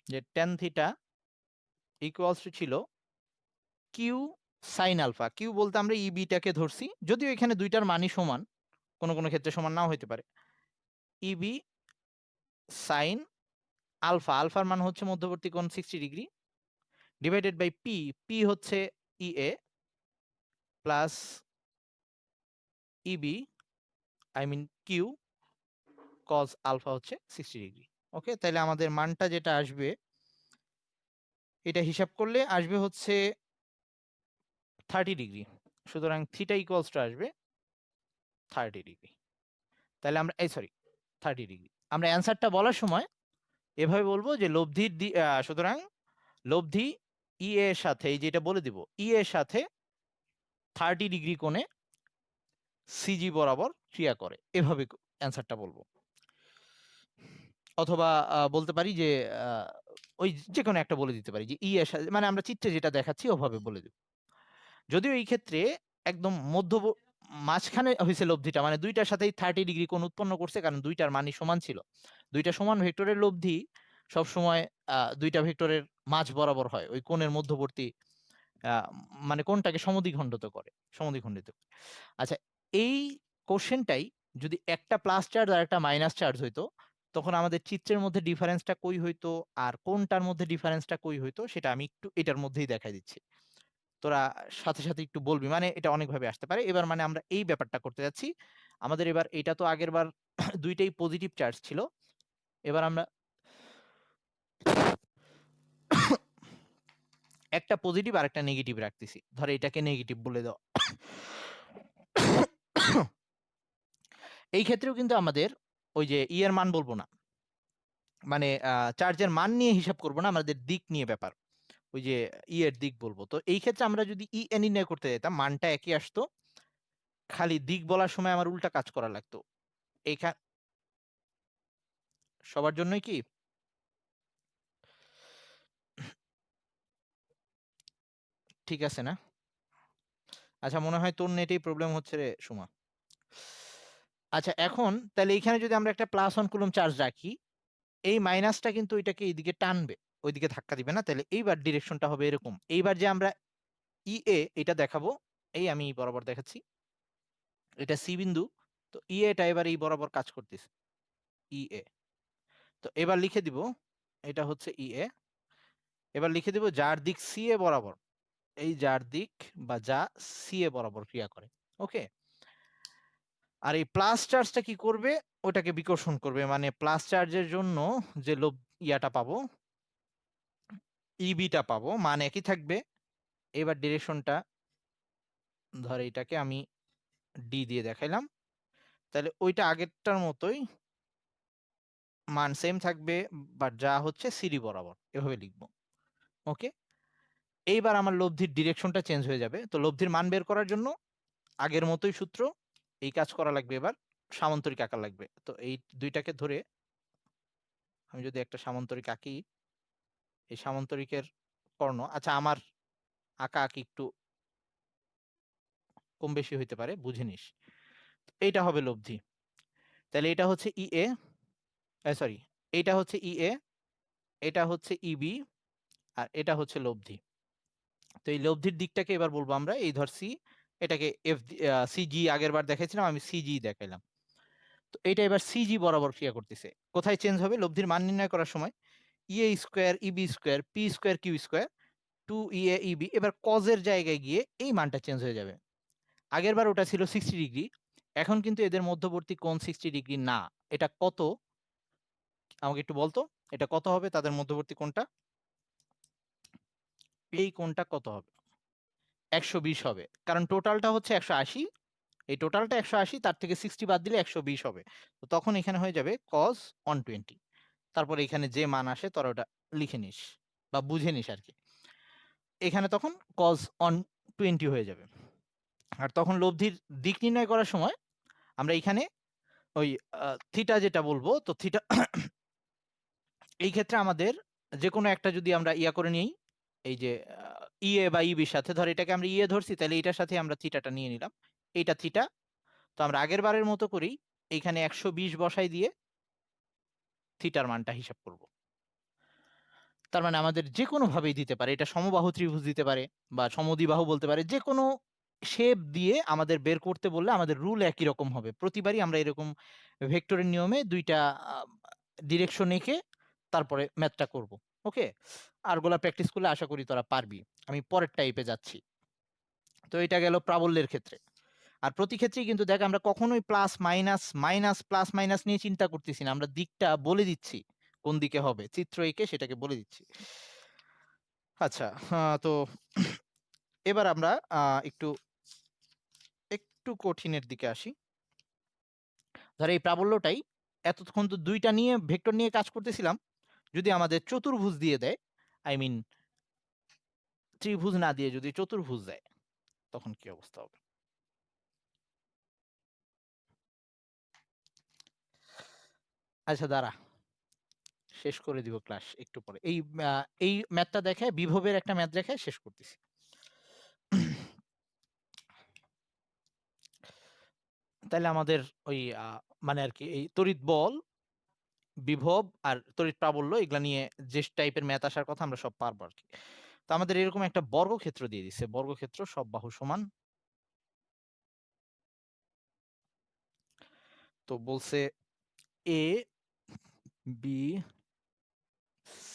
যে টেন থিটা ইকুয়ালস টু ছিল কিউ সাইন আলফা। কিউ বলতে আমরা ইবিটাকে ধরছি, যদিও এখানে দুইটার মানই সমান, কোনো কোনো ক্ষেত্রে সমান নাও হইতে পারে। ইবি সাইন আলফা, আলফার মান হচ্ছে মধ্যবর্তী কোণ 60 degree, divided by P, P হচ্ছে A plus EB, I mean Q cos alpha হচ্ছে 60 ডিগ্রি। ওকে, তাহলে আমাদের মানটা যেটা আসবে, এটা হিসাব করলে আসবে হচ্ছে 30 ডিগ্রি। সুতরাং থিটা ইকুয়ালস টু আসবে 30 ডিগ্রি। তাহলে আমরা সরি 30 ডিগ্রি। আমরা অ্যান্সারটা বলার সময় এভাবে বলবো যে সুতরাং লব্ধি ই এর সাথে, এই যেটা বলে দিব, ই এর সাথে 30 ডিগ্রি কোণে সিজি বরাবর ক্রিয়া করে, এভাবে অ্যান্সারটা বলবো। অথবা বলতে পারি যে ওই যে কোনো একটা বলে দিতে পারি যে ই এর সাথে, মানে আমরা চিত্রে যেটা দেখাচ্ছি ওভাবে বলে দেব। যদিও এই ক্ষেত্রে একদম মাঝখানে হয়েছে লব্ধিটা, মানে দুইটার সাথেই 30 ডিগ্রি কোণ উৎপন্ন করছে, কারণ দুইটার মানই সমান ছিল। দুইটা সমান ভেক্টরের লব্ধি সবসময় দুইটা ভেক্টরের মাঝ বরাবর হয়, ওই কোণের মধ্যবর্তী মানে কোণটাকে সমদ্বিখণ্ডিত করে, সমদ্বিখণ্ডিত। আচ্ছা, এই কোশ্চেনটাই যদি একটা প্লাস চার্জ আর একটা মাইনাস চার্জ হইতো, তখন আমাদের চিত্রের মধ্যে ডিফারেন্সটা কই হইতো আর কোনটার মধ্যে ডিফারেন্সটা কই হইতো সেটা আমি একটু এটার মধ্যেই দেখাই দিচ্ছি। তোরা সাথে সাথে একটু বলবি, মানে এটা অনেকভাবে আসতে পারে। এবার মানে আমরা এই ব্যাপারটা করতে যাচ্ছি। আমাদের এবার এটা তো আগের বার দুইটাই পজিটিভ চার্জ ছিল, এবার আমরা একটা পজিটিভ আর একটা নেগেটিভ রাখতেছি। ধর এটাকে নেগেটিভ বলে দাও। এই ক্ষেত্রেও কিন্তু আমাদের ওই যে ই এর মান বলবো না, মানে চার্জের মান নিয়ে হিসাব করবো না, আমাদের দিক নিয়ে ব্যাপার। ওই যে ই এর দিক বলবো। তো এই ক্ষেত্রে আমরা যদি ই এ নির্ণয় করতে যেতাম, মানটা একই আসতো, খালি দিক বলার সময় আমার উল্টা কাজ করা লাগতো। এইখান সবার জন্যই কি ঠিক আছে না? আচ্ছা, মনে হয় তোর নেটেই প্রবলেম হচ্ছে রে সুমা। আচ্ছা, এখন তাহলে এইখানে যদি আমরা একটা +1 কুলম্ব চার্জ রাখি, এই মাইনাসটা কিন্তু এটাকে এইদিকে টানবে, ওইদিকে ধাক্কা দিবে না। তাহলে এইবার ডিরেকশনটা হবে এরকম। এইবার যে আমরা ই এ এটা দেখাবো, এই আমি বরাবর দেখাচ্ছি, এটা সি বিন্দু। তো ই এটা এবার এই বরাবর কাজ করতেছে, ই এ। তো এবার লিখে দিব এটা হচ্ছে ই এ। এবার লিখে দিব যার দিক সি এ বরাবর, এই যার দিক বা যা সি এ বরাবর ক্রিয়া করে। ওকে। আর এই প্লাস চার্জটা কি করবে, ওটাকে বিকর্ষণ করবে, মানে প্লাস চার্জের জন্য যে ইয়াটা পাবো, ইবিটা পাবো, মান একই থাকবে। এবার ডিরেকশনটা ধর এটাকে আমি ডি দিয়ে দেখাইলাম, তাহলে ওইটা আগেরটার মতোই মান সেম থাকবে, বাট যা হচ্ছে সিডি বরাবর, এভাবে লিখবো। ওকে। এইবার আমার লব্ধির ডিরেকশনটা চেঞ্জ হয়ে যাবে। তো লব্ধির মান বের করার জন্য আগের মতোই সূত্র, এই কাজ করা লাগবে। এবার সামান্তরিক আঁকা লাগবে। তো এই দুইটাকে ধরে আমি যদি একটা সামান্তরিক আঁকি, এই সামান্তরিকের কর্ণ, আচ্ছা আমার আঁকা আঁকি একটু কম বেশি হইতে পারে, বুঝে নিস। এইটা হবে লব্ধি। তাহলে এটা হচ্ছে ই এ, সরি, এইটা হচ্ছে ই এ, এটা হচ্ছে ইবি, আর এটা হচ্ছে লব্ধি। তো এই লব্ধির দিকটাকে এবার বলবো আমরা, এই ধর সি, এটাকে এফ সিজি আগের বার দেখাইছিলাম, আমি সিজি দেখাইলাম। তো এটা এবার সিজি বরাবর ক্রিয়া করতেছে। কোথায় চেঞ্জ হবে লব্ধির মান নির্ণয় করার সময়, EA square EB square P square Q square 2 EB, এবার কজের জায়গায় গিয়ে এই মানটা চেঞ্জ হয়ে যাবে। আগের বার ওটা ছিল 60 ডিগ্রি, এখন কিন্তু এদের মধ্যবর্তী কোণ 60 ডিগ্রি না। এটা কত আমাকে একটু বলতো, এটা কত হবে তাদের মধ্যবর্তী কোণটা? এই কোণটা কত হবে? 120 হবে, কারণ টোটালটা হচ্ছে 180। এই টোটালটা 180, তার থেকে 60 বাদ দিলে 120 হবে। তো তখন এখানে হয়ে যাবে cos 120। তারপর এখানে যে মান আসে তোরা ওটা লিখে নিস বা বুঝে নিস আর কি। এখানে তখন cos 120 হয়ে যাবে। আর তখন লব্ধির দিক নির্ণয় করার সময় আমরা এখানে ওই থিটা যেটা বলবো, তো থিটা এই ক্ষেত্রে আমাদের যে কোনো একটা যদি আমরা ইয়া করে নিই, এই যে ইএ বা ইবির সাথে, ধর এটাকে আমরা ইএ ধরছি, তাহলে এটার সাথে আমরা থিটাটা নিয়ে নিলাম, এইটা থিটা। তো আমরা আগের বারের মতো করেই এইখানে 120 বসাই দিয়ে থিটার মানটা হিসাব করব। তার মানে আমাদের যে কোনো ভাবেই দিতে পারে, এটা সমবাহু ত্রিভুজ দিতে পারে বা সমদ্বিবাহু বলতে পারে, যে কোনো শেপ দিয়ে আমাদের বের করতে বললে আমাদের রুল একই রকম হবে। প্রতিবারই আমরা এরকম ভেক্টরের নিয়মে দুইটা ডিরেকশন এঁকে তারপরে ম্যাথটা করব। ওকে। আর গুলা প্র্যাকটিস করলে আশা করি তোরা পারবি। আমি পরের টাইপে যাচ্ছি। তো এটা গেল প্রাবল্যের ক্ষেত্রে। আর প্রতি ক্ষেত্রেই কিন্তু দেখ আমরা কখনোই plus minus minus plus minus নিয়ে চিন্তা করতেছি না, আমরা দিকটা বলে দিচ্ছি কোন দিকে হবে, চিত্র এঁকে সেটাকে বলে দিচ্ছি। আচ্ছা, তো এবার আমরা একটু একটু কঠিনের দিকে আসি। ধর এই প্রাবল্যটাই এতক্ষণ তো দুইটা নিয়ে ভেক্টর নিয়ে কাজ করতেছিলাম, যদি আমাদের চতুর্ভুজ দিয়ে দেয়, আই মিন ত্রিভুজ না দিয়ে যদি চতুর্ভুজ দেয়, তখন কি অবস্থা হবে? আচ্ছা দাঁড়া, শেষ করে দিব ক্লাস একটু পরে। এই ম্যাথটা দেখে, বিভবের একটা ম্যাথ দেখে শেষ করতেছি। তাহলে আমাদের ওই মানে আর কি এই তড়িৎ বল, বিভব আর তড়িৎ প্রাবল্য এগুলা নিয়ে যে টাইপের ম্যাথ আসার কথা আমরা সব পারবো আর কি। তো আমাদের এরকম একটা বর্গক্ষেত্র দিয়ে দিচ্ছে, বর্গক্ষেত্র সব বাহু সমান। তো বলছে এ বি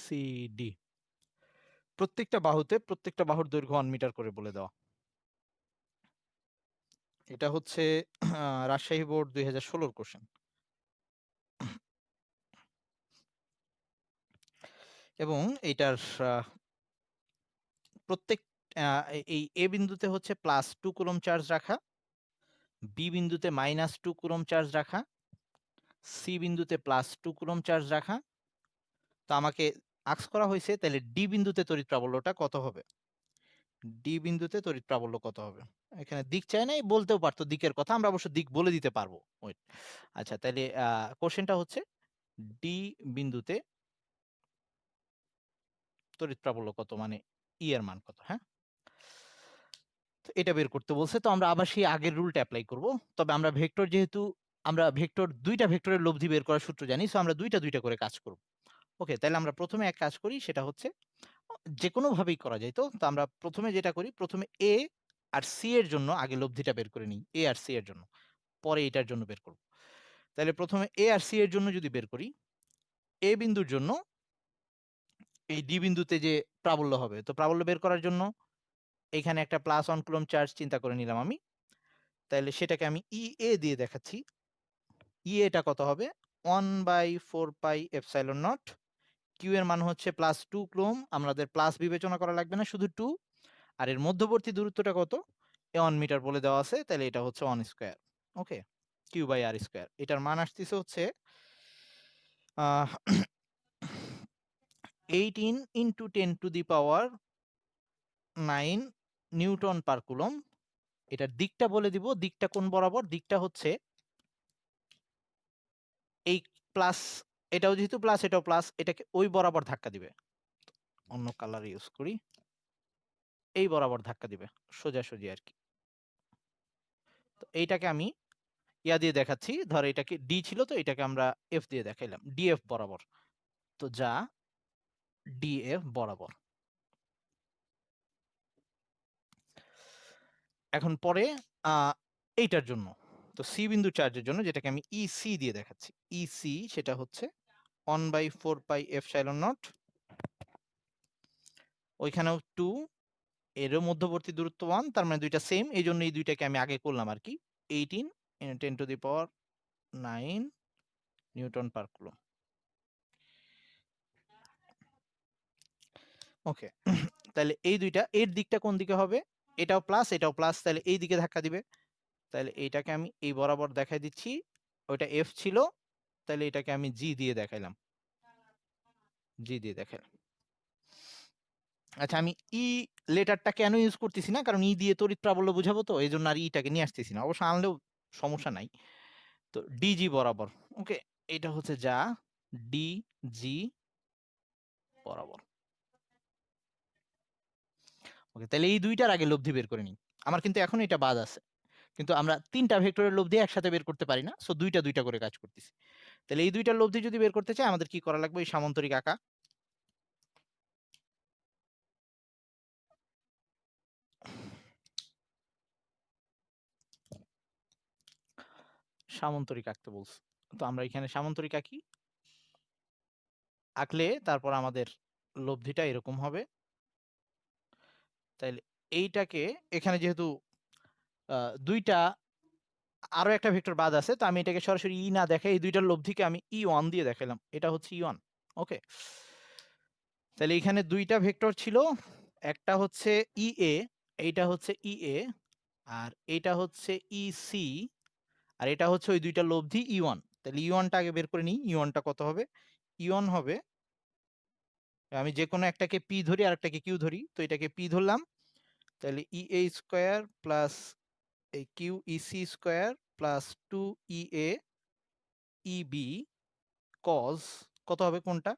সি ডি, প্রত্যেকটা বাহুতে প্রত্যেকটা বাহুর দৈর্ঘ্য 1 মিটার করে বলে দেওয়া। এটা হচ্ছে রাজশাহী বোর্ড 2016 কোশ্চেন। এবং এইটার প্রত্যেক এই এ বিন্দুতে হচ্ছে +2 কুলম্ব চার্জ রাখা, বি বিন্দুতে -2 কুলম্ব চার্জ রাখা, সি বিন্দুতে +2 কুলম্ব চার্জ রাখা। তো আমাকে আস্ক করা হয়েছে তাহলে ডি বিন্দুতে তড়িৎ প্রাবল্যটা কত হবে, ডি বিন্দুতে তড়িৎ প্রাবল্য কত হবে। এখানে দিক চাই নাই, বলতেও পারতো দিকের কথা, আমরা অবশ্য দিক বলে দিতে পারবো। ওয়েট, আচ্ছা তাহলে কোশ্চেনটা হচ্ছে ডি বিন্দুতে তড়িৎ প্রাবল্য কত, মানে ই এর মান কত। হ্যাঁ, তো এটা বের করতে বলছে। তো আমরা আবার সেই আগের রুলটা অ্যাপ্লাই করব। তবে আমরা ভেক্টর, যেহেতু আমরা ভেক্টর দুইটা ভেক্টরের লব্ধি বের করার সূত্র জানি, সো আমরা দুইটা দুইটা করে কাজ করব। ওকে, তাহলে আমরা প্রথমে এক কাজ করি, সেটা হচ্ছে যে কোনো ভাবেই করা যায়। তো তো আমরা প্রথমে যেটা করি, প্রথমে এ আর সি এর জন্য আগে লব্ধিটা বের করে নিই, এ আর সি এর জন্য, পরে এটার জন্য বের করব। তাহলে প্রথমে এ আর সি এর জন্য যদি বের করি, এ বিন্দুর জন্য এই ডি বিন্দুতে যে প্রাবল্য হবে, তো প্রাবল্য বের করার জন্য এখানে একটা +1 কুলম্ব চার্জ চিন্তা করে নিলাম আমি। তাহলে সেটাকে আমি ই এ দিয়ে দেখাচ্ছি। ই এটা কত হবে, 1/4πε0। কিউ এর মান হচ্ছে +2 কুলম্ব, আমাদের প্লাস বিবেচনা করা লাগবে না, শুধু 2। আর এর মধ্যবর্তী দূরত্বটা কত, 1 মিটার বলে দেওয়া আছে, তাহলে এটা হচ্ছে 1 স্কয়ার। ওকে, কিউ/আর স্কয়ার, এটার মান আসতেছে হচ্ছে 18 × 10⁹ নিউটন পার কুলম্ব। এটার দিকটা বলে দিব, দিকটা কোন বরাবর, দিকটা হচ্ছে এই প্লাস, এটাও যেহেতু প্লাস এটাও প্লাস, এটাকে ওই বরাবর ধাক্কা দিবে। অন্য কালার ইউজ করি, এই বরাবর ধাক্কা দিবে, সোজাসুজি আর কি। তো এইটাকে আমি ইয়া দিয়ে দেখাচ্ছি, ধর এটাকে ডি ছিল, তো এটাকে আমরা এফ দিয়ে দেখাইলাম, ডিএফ বরাবর। তো যা ডিএফ বরাবর। এখন পরে এইটার জন্য, তো সি বিন্দু চার্জের জন্য, যেটাকে আমি ইসি দিয়ে দেখাচ্ছি, ইসি সেটা হচ্ছে 1/4πε0। ওইখানেও 2, এরও মধ্যবর্তী দূরত্ব 1, তার মানে দুইটা সেম, এই জন্য এই দুইটাকে আমি আগে করলাম আর কি। 18 × 10⁹ নিউটন পার কুলম্ব। ওকে, তাহলে এই দুইটা, এর দিকটা কোন দিকে হবে, এটাও প্লাস এটাও প্লাস, তাহলে এই দিকে ধাক্কা দিবে। তাহলে এইটাকে আমি এই বরাবর দেখাই দিচ্ছি, ওইটা এফ ছিল, তাহলে এটাকে আমি জি দিয়ে দেখাইলাম, জি দিয়ে দেখাইলাম। আচ্ছা, আমি ই লেটারটা কেন ইউজ করতেছি না, কারণ ই দিয়ে তড়িৎ প্রাবল্য বুঝাবো, তো এই জন্য আর ইটাকে নিয়ে আসতেছি না, অবশ্য আনলেও সমস্যা নাই। তো ডিজি বরাবর। ওকে, এটা হচ্ছে যা ডিজি বরাবর। ওকে, তাহলে এই দুইটার আগে লব্ধি বের করে নিই। আমার কিন্তু এখন এটা বাদ আছে, কিন্তু আমরা তিনটা ভেক্টরের লব্ধি একসাথে বের করতে পারি না, সো দুইটা দুইটা করে কাজ করতেছি। তাহলে এই দুইটার লব্ধি যদি বের করতে চাই, আমাদের কি করা লাগবে, এই সামান্তরিক আঁকা। সামান্তরিক আঁকতে বলছে, তো আমরা এখানে সামান্তরিক আঁকি। আঁকলে তারপর আমাদের লব্ধিটা এরকম হবে। তাইলে এইটাকে এখানে যেহেতু দুইটা, আরো একটা ভেক্টর বাদ আছে, তো আমি এটাকে সরাসরি ই না দেখে এই দুইটার লব্ধিকে আমি ই1 দিয়ে দেখাইলাম, এটা হচ্ছে ই1। ওকে, তাহলে এখানে দুইটা ভেক্টর ছিল, একটা হচ্ছে ই এ, এইটা হচ্ছে ই এ, আর এইটা হচ্ছে ই সি, আর এটা হচ্ছে ওই দুইটা লব্ধি E1। তাহলে E1 টা আগে বের করে নিই। E1 টা কত হবে? E1 হবে, আমি যে কোনো একটাকে P ধরি আর একটাকে Q ধরি, তো এটাকে P ধরলাম, তাহলে EA স্কয়ার প্লাস এই QEC square plus 2EA EB cos কত হবে কোনটা?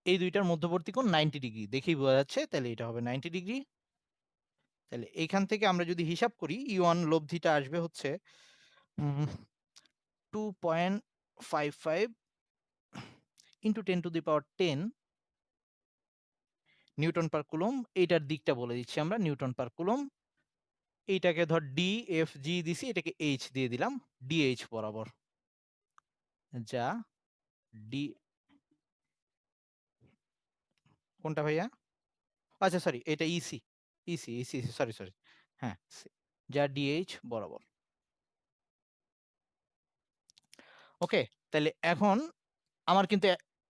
এই দুইটার মধ্যবর্তী কোণ 90 ডিগ্রি, দেখেই বোঝা যাচ্ছে, তাহলে এটা হবে 90 ডিগ্রি। তাহলে এইখান থেকে আমরা যদি হিসাব করি E1 লব্ধিটা আসবে হচ্ছে 2.55 ইন্টু 10⁻10 নিউটন পার কুলম। এইটার দিকটা বলে দিচ্ছি আমরা, নিউটন পার কুলম। এইটাকে ধর ডি এফ জি দিছি, এটাকে এইচ দিয়ে দিলাম, ডিএইচ বরাবর, যা ডি কোনটা ভাইয়া? আচ্ছা সরি, এটা EC, EC EC, sorry sorry, হ্যাঁ, যা ডিএইচ বরাবর। ওকে, তাহলে এখন আমার কিন্তু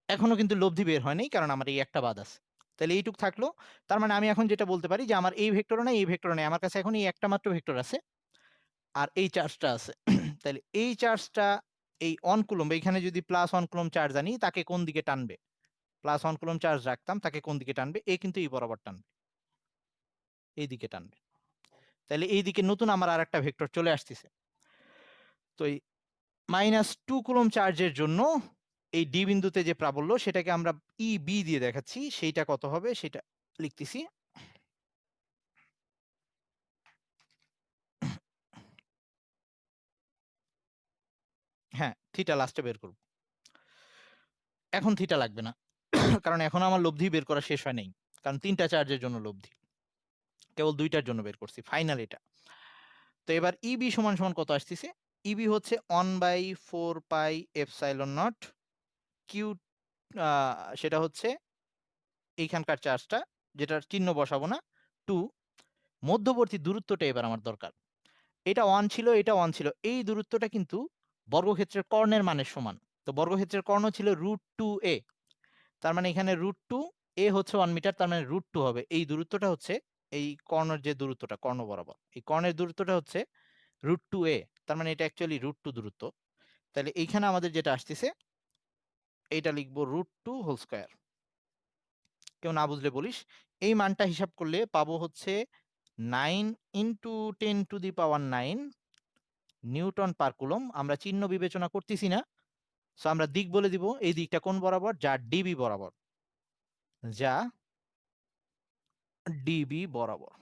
এখনো কিন্তু লব্ধি বের হয় নাই, কারণ আমার এই একটা বাদ আছে। তাহলে এইটুক থাকলো। তার মানে আমি এখন যেটা বলতে পারি যে আমার এই ভেক্টরও নাই, এই ভেক্টরও নাই, আমার কাছে এখন এই একটা মাত্র ভেক্টর আছে, আর এই চার্জটা আছে। তাহলে এই চার্জটা এই 1 কুলম্ব, এইখানে যদি +1 কুলম্ব চার্জ আনি, তাকে কোন দিকে টানবে? +1 কুলম্ব চার্জ রাখতাম, তাকে কোন দিকে টানবে? এ কিন্তু এই বরাবর টানবে, এই দিকে টানবে। তাহলে এই দিকে নতুন আমার আর একটা ভেক্টর চলে আসতেছে। তো এই -2 কুলম্ব চার্জের জন্য এই ডি বিন্দুতে যে প্রাবল্য, সেটাকে আমরা ইবি দিয়ে দেখাচ্ছি, সেইটা কত হবে সেটা লিখতেছি। হ্যাঁ, থিটা লাস্টে বের করব, এখন থিটা লাগবে না। কারণ এখন আমার লব্ধি বের করা শেষ হয় নাই, কারণ 3টা চার্জের জন্য লব্ধি, কেবল 2টার জন্য বের করছি ফাইনাল এটা। তো এবার ইবি সমান সমান কত আসতেছে? ইবি হচ্ছে 1/4πε0 কিউ, সেটা হচ্ছে এইখানকার চার্জটা, যেটার চিহ্ন বসাবো না, 2। মধ্যবর্তী দূরত্বটা এবার আমার দরকার। এটা 1 ছিল, এটা 1 ছিল, এই দূরত্বটা কিন্তু বর্গক্ষেত্রের কর্ণের মানের সমান। তো বর্গক্ষেত্রের কর্ণ ছিল √2a, তার মানে এখানে √2a হচ্ছে 1 মিটার, তার মানে √2 হবে। এই দূরত্বটা হচ্ছে এই কর্ণের যে দূরত্বটা, কর্ণ বরাবর এই কর্ণের দূরত্বটা হচ্ছে √2a, তার মানে এটা অ্যাকচুয়ালি √2 দূরত্ব। তাহলে এইখানে আমাদের যেটা আসতেছে, এইটা লিখবো √2 হোল স্কয়ার। কেউ না বুঝলে বলিস। এই মানটা হিসাব করলে পাবো হচ্ছে 9 ইন্টু 10⁻9 নিউটন পার কুলম। আমরা চিহ্ন বিবেচনা করতেছি না, সো আমরা দিক বলে দিব, এই দিকটা কোন বরাবর? যা ডিবি বরাবর, যা ডিবি বরাবর।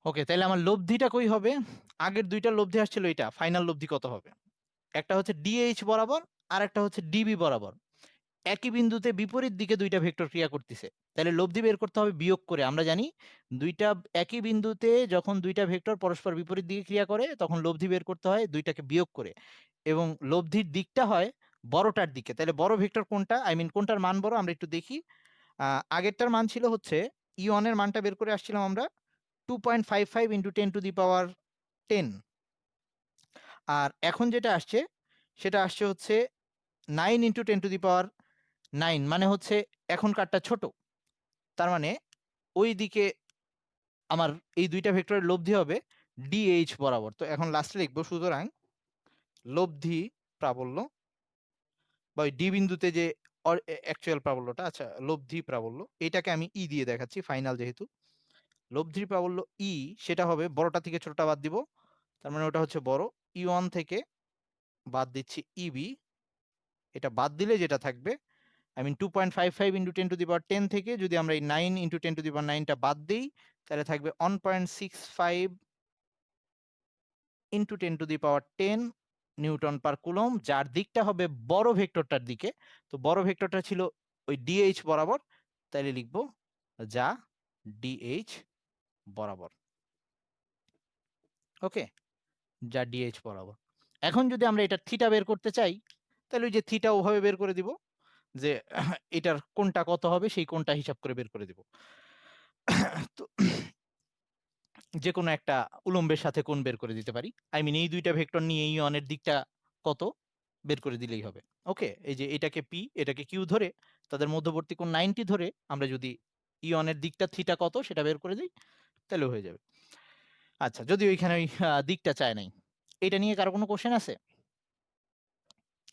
ওকে, তাহলে আমার লব্ধিটা কই হবে? আগের দুইটা লব্ধি আসছিল, এটা ফাইনাল লব্ধি কত হবে? একটা হচ্ছে ডিএইচ বরাবর, আর একটা হচ্ছে ডিবি বরাবর। একই বিন্দুতে বিপরীত দিকে দুইটা ভেক্টর ক্রিয়া করতেছে, তাহলে লব্ধি বের করতে হবে বিয়োগ করে। আমরা জানি দুইটা একই বিন্দুতে যখন দুইটা ভেক্টর পরস্পর বিপরীত দিকে ক্রিয়া করে, তখন লব্ধি বের করতে হয় দুইটাকে বিয়োগ করে, এবং লব্ধির দিকটা হয় বড়টার দিকে। তাহলে বড় ভেক্টর কোনটা, আই মিন কোনটার মান বড়, আমরা একটু দেখি। আগেরটার মান ছিল হচ্ছে E1 এর মানটা বের করে আসছিলাম আমরা 2.55 ইন্টু 10⁻10, আর এখন যেটা আসছে সেটা আসছে হচ্ছে 9 ইন্টু 10⁻9, মানে হচ্ছে এখনকারটা ছোট, তার মানে ওই দিকে আমার এই দুইটা ভেক্টরের লব্ধি হবে ডিএইচ বরাবর। তো এখন লাস্টে লিখবো, সুতরাং লব্ধি প্রাবল্য বা ওই ডি বিন্দুতে যে অ্যাকচুয়াল প্রাবল্যটা, আচ্ছা লব্ধি প্রাবল্য, এটাকে আমি ই দিয়ে দেখাচ্ছি ফাইনাল যেহেতু। লব্ধি প্রাবল্য ই, সেটা হবে বড়টা থেকে ছোটটা বাদ দিব, তার মানে ওটা হচ্ছে বড়। E1 থেকে বাদ দিচ্ছি ইবি, এটা বাদ দিলে যেটা থাকবে, আই মিন 2.55 ইন্টু 10⁻10 থেকে যদি আমরা এই 9 ইন্টু 10⁻9টা বাদ দিই, তাহলে থাকবে 1.65 ইন্টু 10⁻10 নিউটন পার কুলম, যার দিকটা হবে বড় ভেক্টরটার দিকে। তো বড় ভেক্টরটা ছিল ওই ডিএইচ বরাবর, তাইলে লিখবো যা ডিএইচ বরাবর। ওকে, যা ডিএইচ বরাবর। এখন যদি আমরা এটা থিটা বের করতে চাই, তাহলে ওই যে থিটা ওভাবে বের করে দিব, যে এটার কোনটা কত হবে সেই কোনটা হিসাব করে বের করে দিব। তো যে কোনো একটা উলম্বের সাথে কোণ বের করে দিতে পারি, আই মিন এই দুইটা ভেক্টর নিয়ে এই অনের দিকটা কত বের করে দিলেই হবে। ওকে, এই যে এটাকে পি এটাকে কিউ ধরে, তাদের মধ্যবর্তী কোণ 90 ধরে আমরা যদি ইয়নের দিকটা থিটা কত সেটা বের করে দিই, তাহলে হয়ে যাবে। আচ্ছা, যদিও এখানে ওই দিকটা চায় নাই। এটা নিয়ে কারো কোনো কোশ্চেন আছে?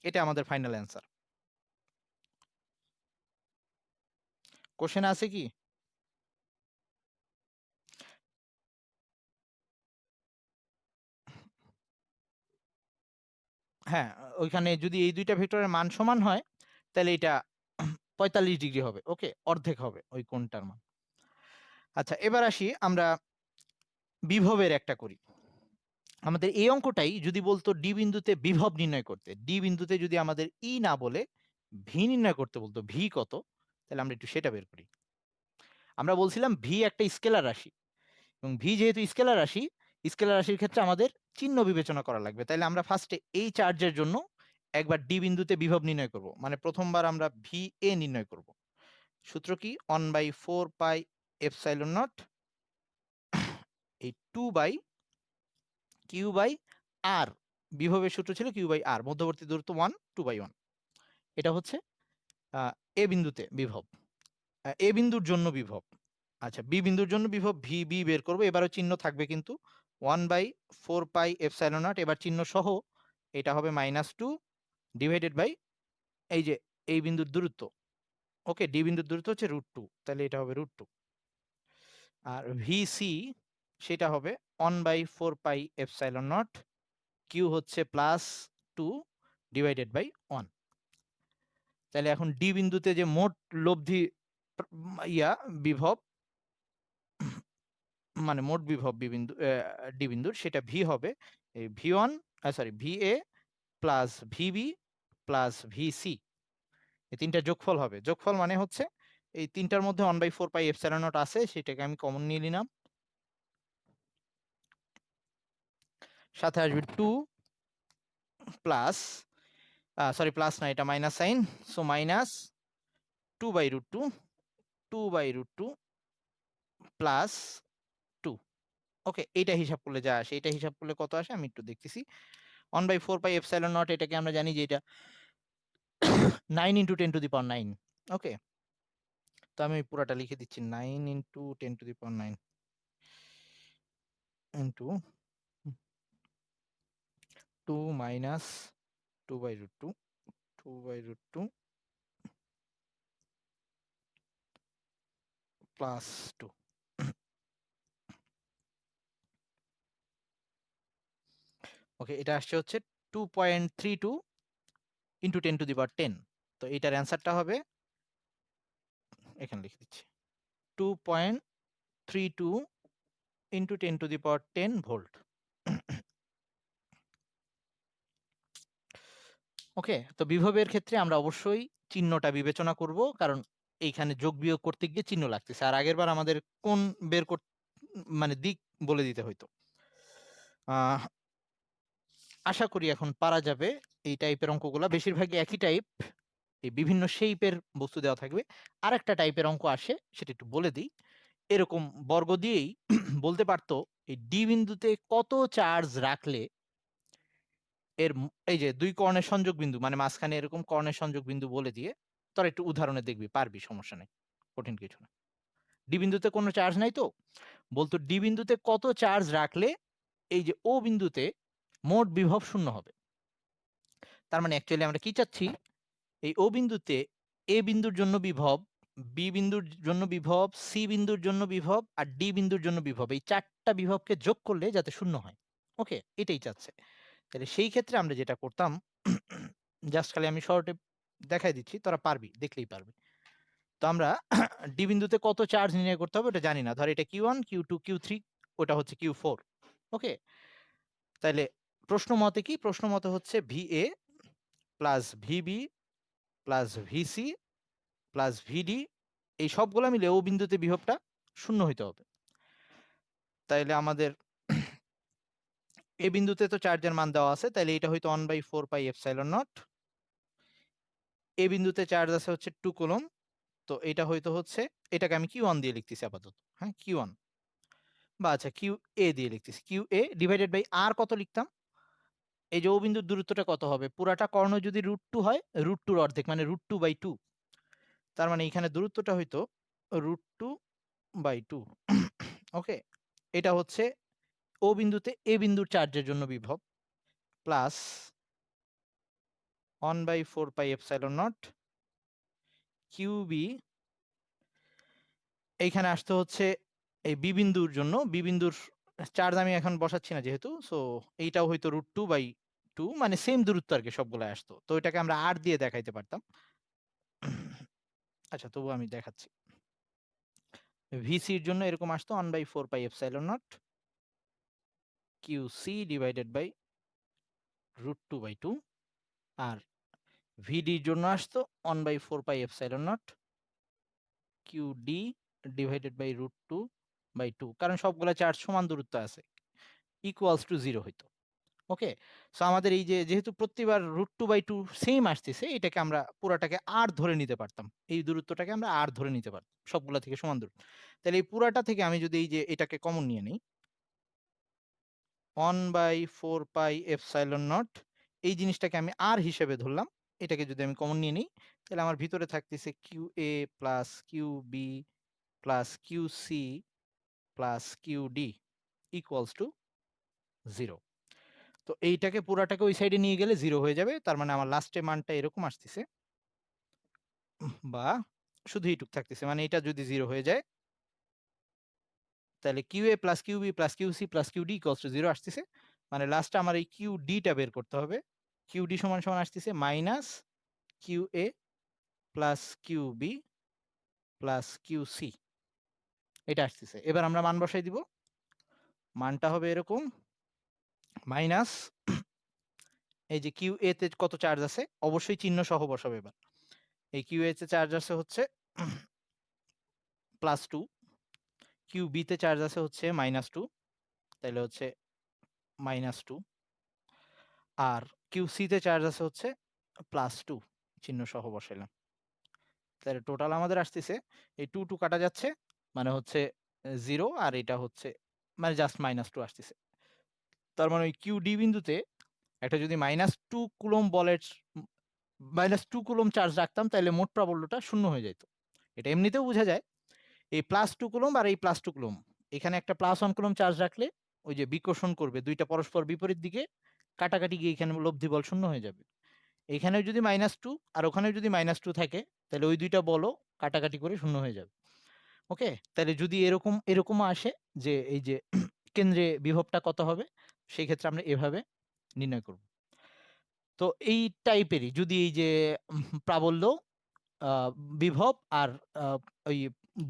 এটা আমাদের ফাইনাল অ্যান্সার। কোশ্চেন আছে কি? হ্যাঁ, ওইখানে যদি এই দুইটা ভেক্টরের মান সমান হয় তাহলে এটা 45 ডিগ্রি হবে। ওকে, অর্ধেক হবে ওই কোণটার মান। আচ্ছা, এবার আসি আমরা বিভবের একটা করি। আমাদের এই অঙ্কটাই যদি বলতো ডি বিন্দুতে বিভব নির্ণয় করতে, ডি বিন্দুতে যদি আমাদের ই না বলে ভি নির্ণয় করতে বলতো, ভি কত, তাহলে আমরা একটু সেটা বের করি। আমরা বলছিলাম ভি একটা স্কেলার রাশি, এবং ভি যেহেতু স্কেলার রাশি, স্কেলার রাশির ক্ষেত্রে আমাদের চিহ্ন বিবেচনা করা লাগবে। তাহলে আমরা ফার্স্টে এই চার্জের জন্য একবার ডি বিন্দুতে বিভব নির্ণয় করব, মানে প্রথমবার আমরা ভি এ নির্ণয় করব। সূত্র কি? 1/4 পাই এপসাইলন নট এই 2/q/r, বিভবের সূত্র ছিল q/r, মধ্যবর্তী দূরত্ব 1, 2/1। এটা হচ্ছে এ বিন্দুতে বিভব, এ বিন্দুর জন্য বিভব। আচ্ছা, বি বিন্দুর জন্য বিভব ভি বি বের করবো। এবারও চিহ্ন থাকবে কিন্তু 1/4 পাই এপসাইলন নট, এবার চিহ্ন সহ এটা হবে -2 ডিভাইডেড বাই এই যে এই বিন্দুর দূরত্ব। ওকে, ডি বিন্দুর দূরত্ব হচ্ছে √2, তাহলে এটা হবে √2। আর ভিসি সেটা হবে 1/4 পাই এপসাইলন নট, কিউ হচ্ছে +2 ডিভাইডেড বাই 1। তাহলে এখন ডি বিন্দুতে যে মোট লব্ধি বিভব, মানে মোট বিভব ডি বিন্দুর, সেটা ভি হবে এই V A plus VB plus VC, এই তিনটা যোগফল হবে। যোগফল মানে হচ্ছে এই তিনটার মধ্যে 1/4 পাই এপসাইলন নট আছে, সেটাকে আমি কমন নিয়ে নিলাম। সাথে আসবে 2 প্লাস, সরি প্লাস না, এটা মাইনাস সাইন, সো -2/√2, 2/√2 প্লাস 2। ওকে, এইটা হিসাব করলে যা আসে, এটা হিসাব করলে কত আসে আমি একটু দেখতেছি। 1/4 পাই এপসাইলন নট, এটাকে আমরা জানি যে এটা 9 × 10⁹। ওকে, তো আমি পুরাটা লিখে দিচ্ছি, 9 × 10⁹ ইন্টু 2 মাইনাস 2/√2, 2/√2 প্লাস 2। ওকে, এটা আসছে হচ্ছে 2.32 × 10⁻10। তো এটার অ্যান্সারটা হবে, এখানে লিখে দিচ্ছি, 2.32 × 10⁻10 ভোল্ট। ওকে, তো বিভবের ক্ষেত্রে আমরা অবশ্যই চিহ্নটা বিবেচনা করব, কারণ এইখানে যোগ বিয়োগ করতে গিয়ে চিহ্ন লাগতেছে। আর আগের বার আমাদের কোন বের করতে, মানে দিক বলে দিতে হইতো। আশা করি এখন পারা যাবে এই টাইপের অঙ্কগুলা। বেশিরভাগই একই টাইপ, এই বিভিন্ন শেপের বস্তু দেওয়া থাকবে। আর একটা টাইপের অঙ্ক আসে, সেটা একটু বলে দিই। এরকম বর্গ দিয়েই বলতে পারতো এই ডি বিন্দুতে কত চার্জ রাখলে এই যে দুই কর্ণের সংযোগ বিন্দু, মানে মাঝখানে এরকম কর্ণের সংযোগ বিন্দু বলে দিয়ে তোর একটু উদাহরণে দেখবি, পারবি, সমস্যা নেই, কঠিন কিছু না। ডি বিন্দুতে কোনো চার্জ নাই, তো বলতো ডি বিন্দুতে কত চার্জ রাখলে এই যে ও বিন্দুতে মোট বিভব 0 হবে। তার মানে অ্যাকচুয়ালি আমরা কি চাচ্ছি, এই ও বিন্দুতে এ বিন্দুর জন্য বিভব, বি বিন্দুর জন্য বিভব, সি বিন্দুর জন্য বিভব আর ডি বিন্দুর জন্য বিভব, এই চারটা বিভবকে যোগ করলে যাতে 0 হয়। ওকে, এটাই চাচ্ছে। তাহলে সেই ক্ষেত্রে আমরা যেটা করতাম, জাস্ট খালি আমি শর্টে দেখাই দিচ্ছি, তোরা পারবি, দেখলেই পারবি। তো আমরা ডি বিন্দুতে কত চার্জ নির্ণয় করতে হবে ওটা জানি না, ধর এটা Q1 Q2 Q3, ওটা হচ্ছে Q4। ওকে, তাহলে প্রশ্ন মতে কি, প্রশ্ন মতে হচ্ছে VA plus VB plus VC plus VD, এই সবগুলো মিলে ও বিন্দুতে বিভবটা 0 হইতে হবে। তাইলে আমাদের এ বিন্দুতে তো চার্জের মান দেওয়া আছে, তাইলে এটা হয়তো 1/4 পাই এপসাইলন নট। এ বিন্দুতে চার্জ আছে হচ্ছে 2 কুলম্ব, তো এটা হয়তো হচ্ছে, এটাকে আমি Q1 দিয়ে লিখতেছি আপাতত, হ্যাঁ Q1, বা আচ্ছা QA দিয়ে লিখতেছি, QA ডিভাইডেড বাই আর কত লিখতাম, এই যে ও বিন্দুর দূরত্বটা কত হবে, পুরাটা কর্ণ যদি √2 হয়, √2 অর্ধেক মানে √2/2, তার মানে এখানে দূরত্বটা হয়তো √2/2। ওকে, এটা হচ্ছে ও বিন্দুতে এ বিন্দুর চার্জের জন্য বিভব প্লাস 1/4πε0 কিউবি এইখানে আসতে হচ্ছে এই বি বিন্দুর জন্য বি বিন্দুর চার্জ আমি এখন বসাচ্ছি না যেহেতু, সো এইটাও হয়তো √2/2 মানে সেম দূরত্ব আর কি সবগুলো আসতো, তো এটাকে আমরা আর দিয়ে দেখাইতে পারতাম। আচ্ছা তবু আমি দেখাচ্ছি। ভিসির জন্য এরকম আসতো 1/4πε0 কিউসি ডিভাইডেড বাই √2/2, আর ভিডির জন্য আসতো 1/4πε0 কিউডি ডিভাইডেড বাই √2/2, কারণ সবগুলা চার্জ সমান দূরত্ব আছে, ইকুয়ালস টু 0 হইতো। ওকে, সো আমাদের এই যে যেহেতু প্রতিবার √2/2 সেম আসতেছে, এটাকে আমরা পুরাটাকে আর ধরে নিতে পারতাম, এই দূরত্বটাকে আমরা আর ধরে নিতে পারতাম সবগুলা থেকে সমান দূরত্ব। তাহলে এই পুরাটা থেকে আমি যদি এই যে এটাকে কমন নিয়ে নিই 1/4πε0, এই জিনিসটাকে আমি আর হিসেবে ধরলাম, এটাকে যদি আমি কমন নিয়ে নিই তাহলে আমার ভিতরে থাকতেছে Q A plus Q B plus Q C plus Q D equals to 0। তো এইটাকে পুরাটাকে ওই সাইডে নিয়ে গেলে 0 হয়ে যাবে, তার মানে আমার লাস্টে মানটা এরকম আসতেছে, বা শুধু এইটুক থাকতেছে, মানে এটা যদি 0 হয়ে যায় তাহলে Q A plus Q B plus Q C plus Q D equals to 0 আসতেছে, মানে লাস্টে আমার এই কিউ ডিটা বের করতে হবে। কিউ ডি সমান সমান আসতেছে minus Q A plus Q B plus Q C, এটা আসতেছে। এবার আমরা মান বসাই দিব, মানটা হবে এরকম মাইনাস এই যে কিউ এ তে কত চার্জ আছে অবশ্যই চিহ্ন সহ বসাবে এবার। এই কিউ এ তে চার্জ আছে হচ্ছে +2, কিউ বি তে চার্জ আছে হচ্ছে -2, তাহলে হচ্ছে -2, আর কিউ সি তে চার্জ আছে হচ্ছে +2, চিহ্ন সহ বসাইলাম। তাহলে টোটাল আমাদের আসতেছে এই 2 2 কাটা যাচ্ছে, মানে হচ্ছে 0, আর এটা হচ্ছে মানে জাস্ট -2 আসতেছে। তার মানে ওই কিউ ডি বিন্দুতে একটা যদি -2 কুলম্ব বলের -2 কুলম্ব চার্জ রাখতাম তাহলে মোট প্রাবল্যটা 0 হয়ে যেত। এটা এমনিতেও বোঝা যায়, এই +2 কুলম্ব আর এই +2 কুলম্ব, এখানে একটা +1 কুলম্ব চার্জ রাখলে ওই যে বিকর্ষণ করবে দুইটা পরস্পর বিপরীত দিকে, কাটাকাটি গিয়ে এখানে লব্ধি বল 0 হয়ে যাবে। এখানেও যদি -2 আর ওখানেও যদি -2 থাকে তাহলে ওই দুইটা বলও কাটাকাটি করে 0 হয়ে যাবে। ওকে, তাহলে যদি এরকমও আসে যে এই যে কেন্দ্রে বিভবটা কত হবে, সেই ক্ষেত্রে আমরা এভাবে নির্ণয় করব। তো এই টাইপেরই যদি এই যে প্রাবল্য, বিভব আর ওই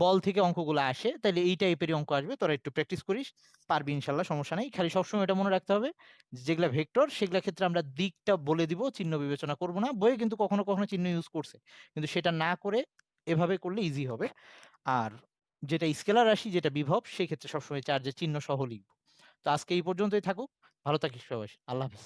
বল থেকে অঙ্কগুলো আসে তাহলে এই টাইপেরই অঙ্ক আসবে, তোরা একটু প্র্যাকটিস করিস, পারবি ইনশাল্লাহ, সমস্যা নাই। খালি সবসময় এটা মনে রাখতে হবে যেগুলা ভেক্টর সেগুলা ক্ষেত্রে আমরা দিকটা বলে দিব, চিহ্ন বিবেচনা করব না। বইয়ে কিন্তু কখনো কখনো চিহ্ন ইউজ করছে, কিন্তু সেটা না করে এভাবে করলে ইজি হবে। আর যেটা স্কেলার রাশি যেটা বিভব সেক্ষেত্রে সবসময় চার্জের চিহ্ন সহ লিখব। তো আজকে এই পর্যন্তই থাকুক, ভালো থাকিস সবাই, আল্লাহ হাফেজ।